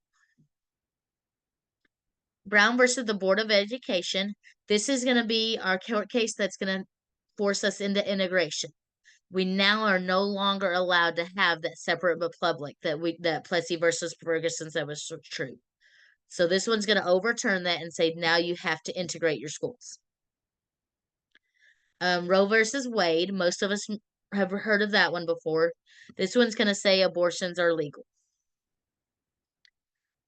Brown versus the Board of Education. This is going to be our court case that's going to force us into integration. We now are no longer allowed to have that separate but public that Plessy versus Ferguson said was true. So this one's going to overturn that and say now you have to integrate your schools. Roe versus Wade. Most of us have heard of that one before. This one's going to say abortions are legal.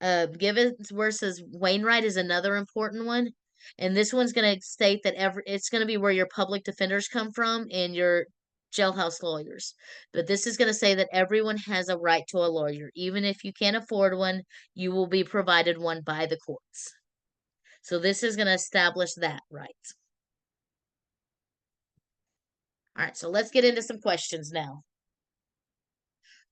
Givens versus Wainwright is another important one. And this one's going to state that it's going to be where your public defenders come from and your jailhouse lawyers. But this is going to say that everyone has a right to a lawyer. Even if you can't afford one, you will be provided one by the courts. So this is going to establish that right. All right, so let's get into some questions now.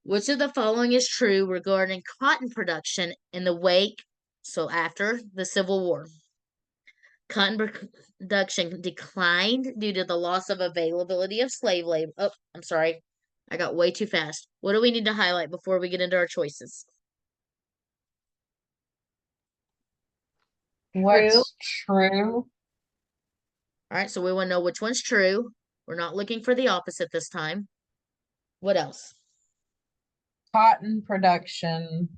Which of the following is true regarding cotton production in the wake, so after the Civil War? Cotton production declined due to the loss of availability of slave labor. Oh, I'm sorry. I got way too fast. What do we need to highlight before we get into our choices? What's true? All right, so we want to know which one's true. We're not looking for the opposite this time. What else? Cotton production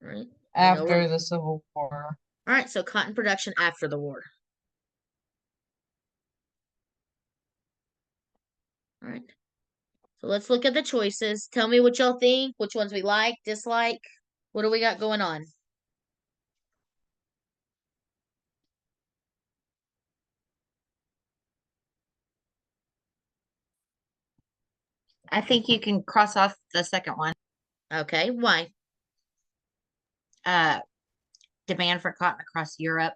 All right. after the Civil War. All right, so cotton production after the war. All right. So let's look at the choices. Tell me what y'all think, which ones we like, dislike. What do we got going on? I think you can cross off the second one. Okay, why? Demand for cotton across Europe.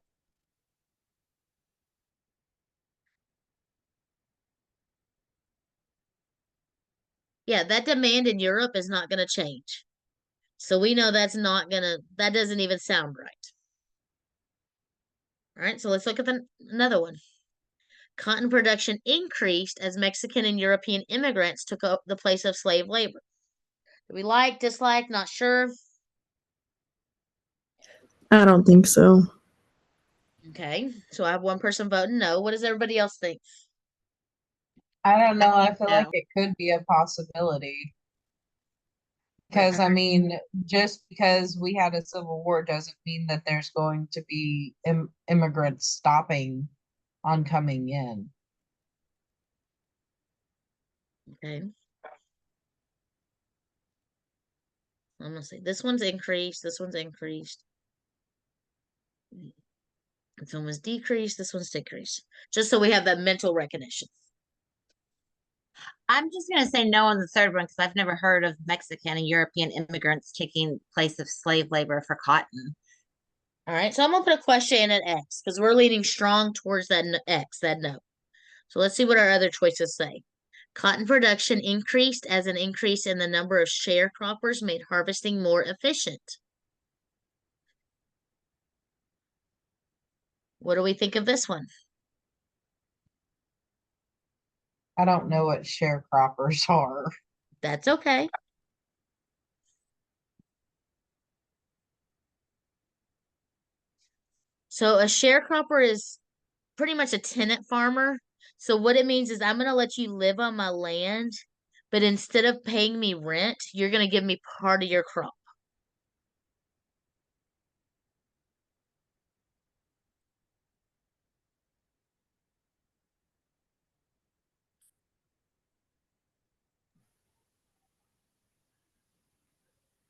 Yeah, that demand in Europe is not going to change. So we know that doesn't even sound right. All right, so let's look at another one. Cotton production increased as Mexican and European immigrants took up the place of slave labor. Do we like, dislike, not sure? I don't think so. Okay, so I have one person voting no. What does everybody else think? I don't know. I think feel no. like it could be a possibility. Because, I mean, just because we had a civil war doesn't mean that there's going to be immigrants stopping on coming in. Okay. I'm gonna say this one's increased, this one's increased. This one was decreased, this one's decreased. Just so we have that mental recognition. I'm just going to say no on the third one because I've never heard of Mexican and European immigrants taking place of slave labor for cotton. All right, so I'm gonna put a question in at X because we're leaning strong towards that X, that no. So let's see what our other choices say. Cotton production increased as an increase in the number of sharecroppers made harvesting more efficient. What do we think of this one? I don't know what sharecroppers are. That's okay. So a sharecropper is pretty much a tenant farmer. So what it means is I'm going to let you live on my land, but instead of paying me rent, you're going to give me part of your crop.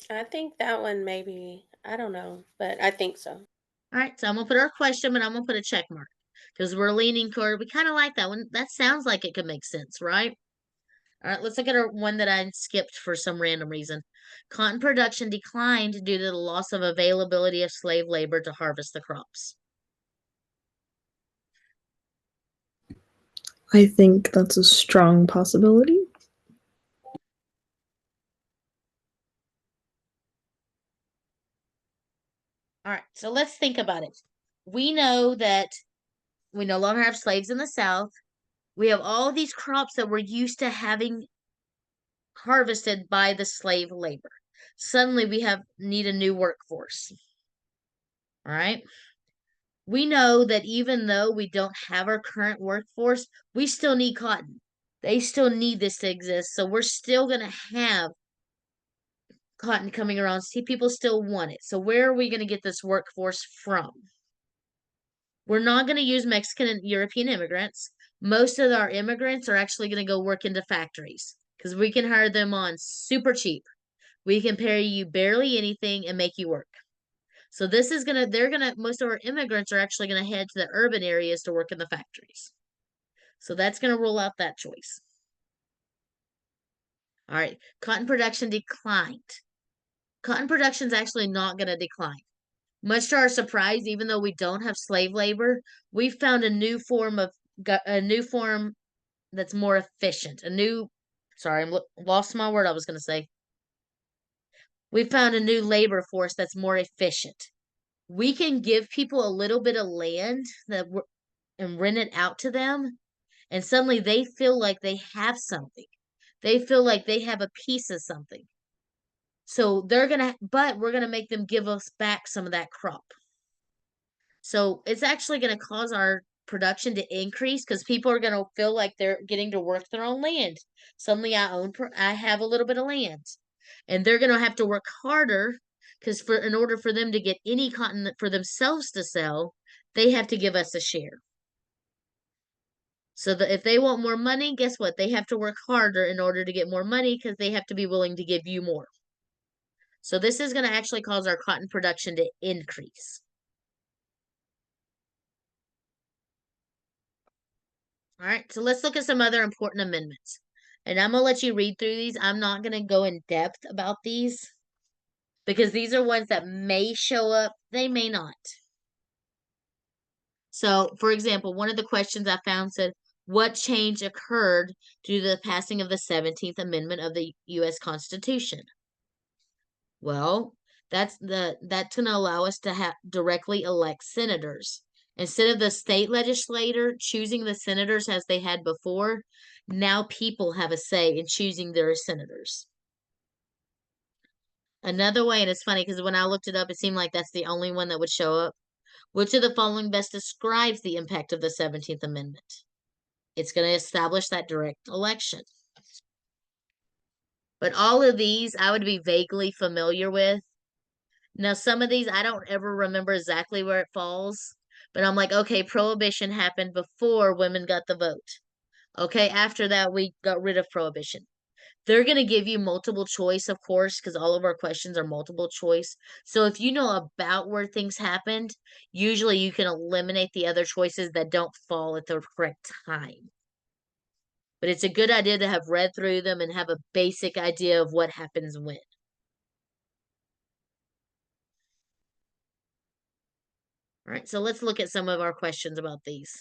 I think that one maybe, I don't know, but I think so. All right, so I'm going to put our question, but I'm going to put a check mark because we're leaning toward, we kind of like that one. That sounds like it could make sense, right? All right, let's look at our one that I skipped for some random reason. Cotton production declined due to the loss of availability of slave labor to harvest the crops. I think that's a strong possibility. All right, so let's think about it. We know that we no longer have slaves in the South. We have all these crops that we're used to having harvested by the slave labor. Suddenly we need a new workforce. All right. We know that even though we don't have our current workforce, we still need cotton. They still need this to exist. So we're still going to have cotton coming around. See, people still want it. So where are we going to get this workforce from? We're not going to use Mexican and European immigrants. Most of our immigrants are actually going to go work into factories because we can hire them on super cheap. We can pay you barely anything and make you work. So this is most of our immigrants are actually going to head to the urban areas to work in the factories. So that's going to rule out that choice. All right, cotton production declined. Cotton production is actually not going to decline. Much to our surprise, even though we don't have slave labor, we found a new form that's more efficient. Sorry, I lost my word I was going to say. We found a new labor force that's more efficient. We can give people a little bit of land and rent it out to them, and suddenly they feel like they have something. They feel like they have a piece of something. So we're gonna make them give us back some of that crop. So it's actually gonna cause our production to increase because people are gonna feel like they're getting to work their own land. Suddenly I have a little bit of land. And they're gonna have to work harder because in order for them to get any cotton for themselves to sell, they have to give us a share. So that if they want more money, guess what? They have to work harder in order to get more money because they have to be willing to give you more. So this is going to actually cause our cotton production to increase. All right, so let's look at some other important amendments. And I'm going to let you read through these. I'm not going to go in depth about these because these are ones that may show up. They may not. So, for example, one of the questions I found said, what change occurred due to the passing of the 17th Amendment of the U.S. Constitution? Well, that's going to allow us to directly elect senators. Instead of the state legislator choosing the senators as they had before, now people have a say in choosing their senators. Another way, and it's funny because when I looked it up, it seemed like that's the only one that would show up. Which of the following best describes the impact of the 17th Amendment? It's going to establish that direct election. But all of these I would be vaguely familiar with. Now, some of these I don't ever remember exactly where it falls, but I'm like, okay, prohibition happened before women got the vote. Okay, after that, we got rid of prohibition. They're going to give you multiple choice, of course, because all of our questions are multiple choice. So if you know about where things happened, usually you can eliminate the other choices that don't fall at the correct time. But it's a good idea to have read through them and have a basic idea of what happens when. All right, so let's look at some of our questions about these.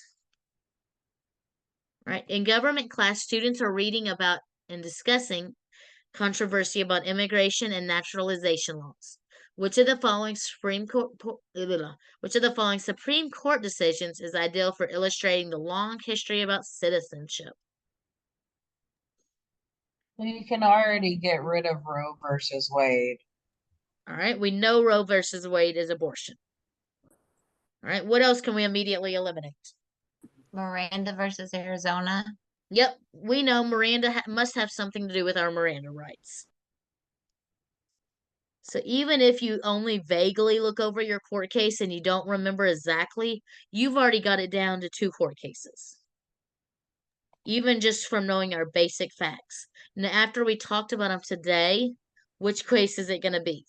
All right, in government class, students are reading about and discussing controversy about immigration and naturalization laws. Which of the following Supreme Court decisions is ideal for illustrating the long history about citizenship? You can already get rid of Roe versus Wade. All right, we know Roe versus Wade is abortion. All right, what else can we immediately eliminate? Miranda versus Arizona. Yep, we know Miranda must have something to do with our Miranda rights. So even if you only vaguely look over your court case and you don't remember exactly, you've already got it down to 2 court cases. Even just from knowing our basic facts. Now, after we talked about them today, which case is it going to be?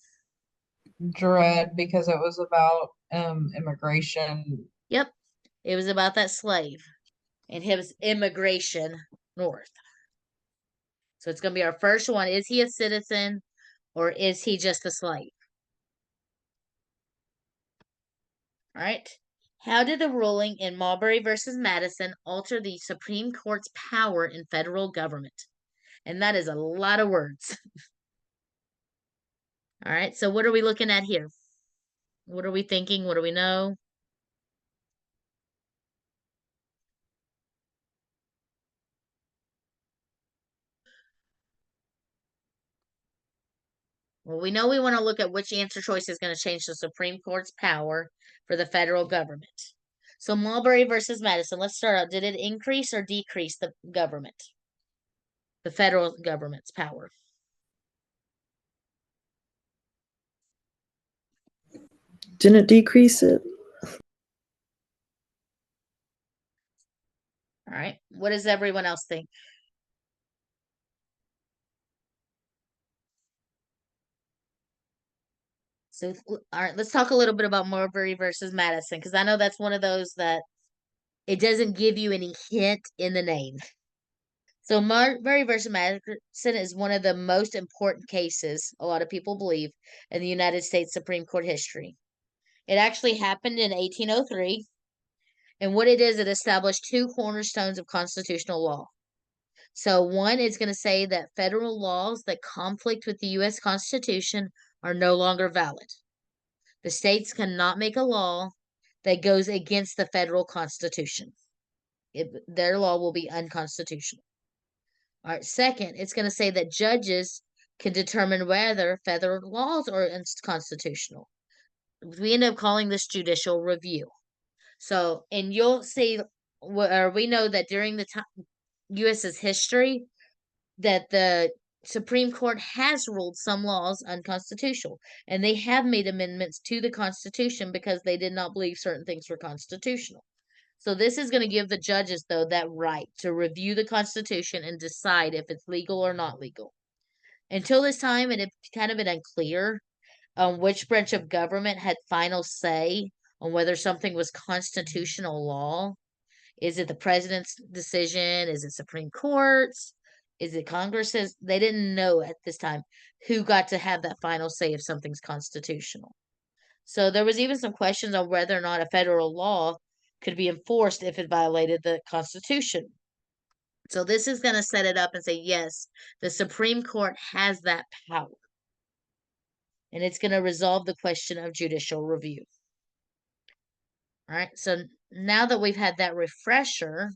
Dread, because it was about immigration. Yep, it was about that slave and his immigration north. So it's going to be our first one. Is he a citizen or is he just a slave? All right. How did the ruling in Marbury versus Madison alter the Supreme Court's power in federal government? And that is a lot of words. All right. So what are we looking at here? What are we thinking? What do we know? Well, we know we want to look at which answer choice is going to change the Supreme Court's power for the federal government. So Marbury versus Madison, let's start out. Did it increase or decrease the government? The federal government's power? Didn't decrease it. All right. What does everyone else think? So, all right, let's talk a little bit about Marbury versus Madison, because I know that's one of those that it doesn't give you any hint in the name. So Marbury versus Madison is one of the most important cases, a lot of people believe, in the United States Supreme Court history. It actually happened in 1803, and what it is, it established 2 cornerstones of constitutional law. So one is going to say that federal laws that conflict with the U.S. Constitution are no longer valid. The states cannot make a law that goes against the federal Constitution. Their law will be unconstitutional. All right, second, it's going to say that judges can determine whether federal laws are unconstitutional. We end up calling this judicial review. So, and you'll see, or we know that during the time U.S.'s history, that the Supreme Court has ruled some laws unconstitutional, and they have made amendments to the Constitution because they did not believe certain things were constitutional. So this is going to give the judges, though, that right to review the Constitution and decide if it's legal or not legal. Until this time, it had kind of been unclear on which branch of government had final say on whether something was constitutional law. Is it the president's decision? Is it Supreme Court's? Is it Congress's? They didn't know at this time who got to have that final say if something's constitutional. So there was even some questions on whether or not a federal law could be enforced if it violated the Constitution. So this is going to set it up and say, yes, the Supreme Court has that power. And it's going to resolve the question of judicial review. All right, so now that we've had that refresher,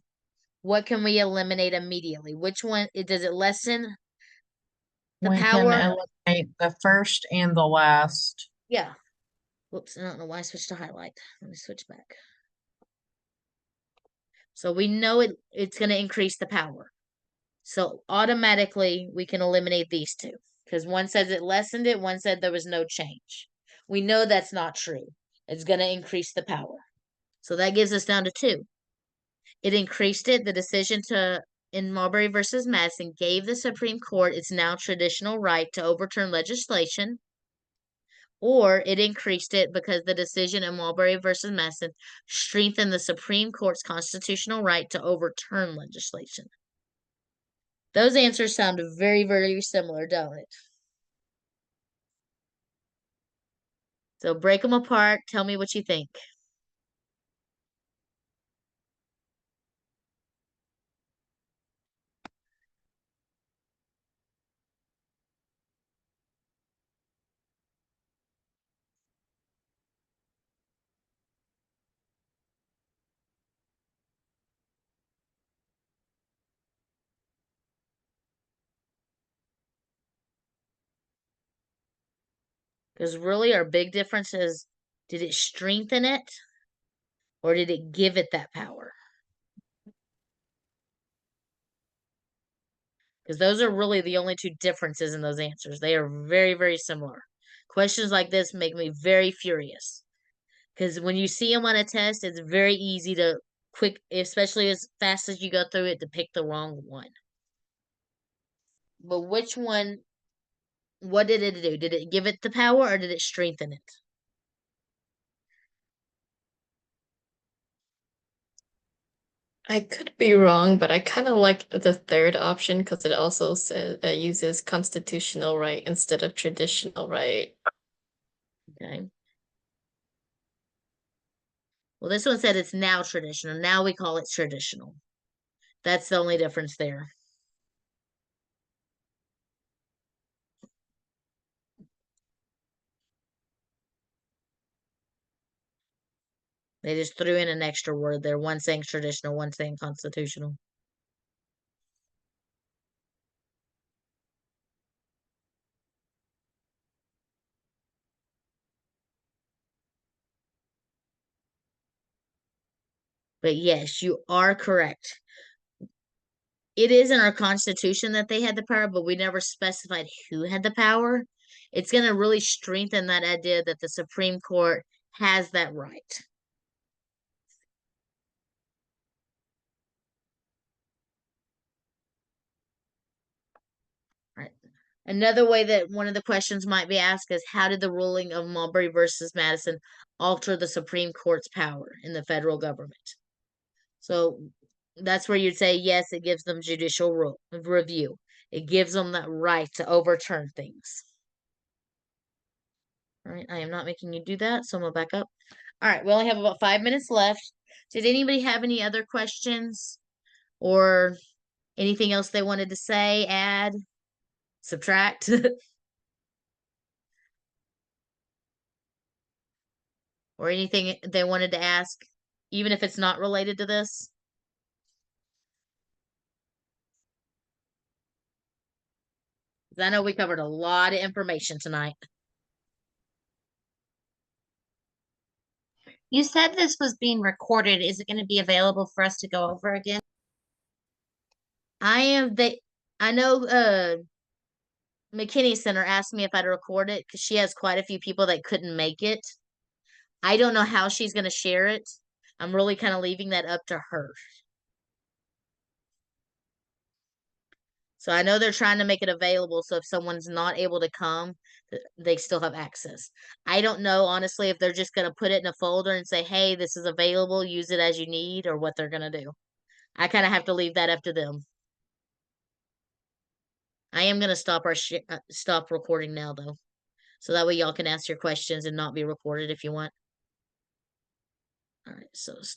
what can we eliminate immediately? Which one, does it lessen the We can power? eliminate the first and the last. Yeah. Whoops, I don't know why I switched to highlight. Let me switch back. So we know it's going to increase the power. So automatically we can eliminate these 2 because one says it lessened it, one said there was no change. We know that's not true. It's going to increase the power. So that gives us down to 2. It increased it. The decision in Marbury versus Madison gave the Supreme Court its now traditional right to overturn legislation, or it increased it because the decision in Marbury versus Madison strengthened the Supreme Court's constitutional right to overturn legislation. Those answers sound very, very similar, don't it? So break them apart. Tell me what you think. Because really our big difference is, did it strengthen it or did it give it that power? Because those are really the only two differences in those answers. They are very, very similar. Questions like this make me very furious. Because when you see them on a test, it's very easy to especially as fast as you go through it, to pick the wrong one. But which one, what did it do? Did it give it the power or did it strengthen it? I could be wrong, but I kind of like the third option because it also says uses constitutional right instead of traditional right. Okay. Well, this one said it's now traditional. Now we call it traditional. That's the only difference there. They just threw in an extra word there. One saying traditional, one saying constitutional. But yes, you are correct. It is in our Constitution that they had the power, but we never specified who had the power. It's going to really strengthen that idea that the Supreme Court has that right. Right. Another way that one of the questions might be asked is, how did the ruling of Marbury versus Madison alter the Supreme Court's power in the federal government? So that's where you'd say, yes, it gives them judicial review. It gives them that right to overturn things. All right, I am not making you do that, so I'm gonna back up. All right, we only have about 5 minutes left. Did anybody have any other questions or anything else they wanted to say, add, subtract? Or anything they wanted to ask, even if it's not related to this? I know we covered a lot of information tonight. You said this was being recorded. Is it going to be available for us to go over again? I know McKinney Center asked me if I'd record it because she has quite a few people that couldn't make it. I don't know how she's going to share it. I'm really kind of leaving that up to her. So I know they're trying to make it available so if someone's not able to come, they still have access. I don't know, honestly, if they're just going to put it in a folder and say, hey, this is available, use it as you need, or what they're going to do. I kind of have to leave that up to them. I am going to stop recording now, though. So that way y'all can ask your questions and not be recorded if you want. All right, so stop.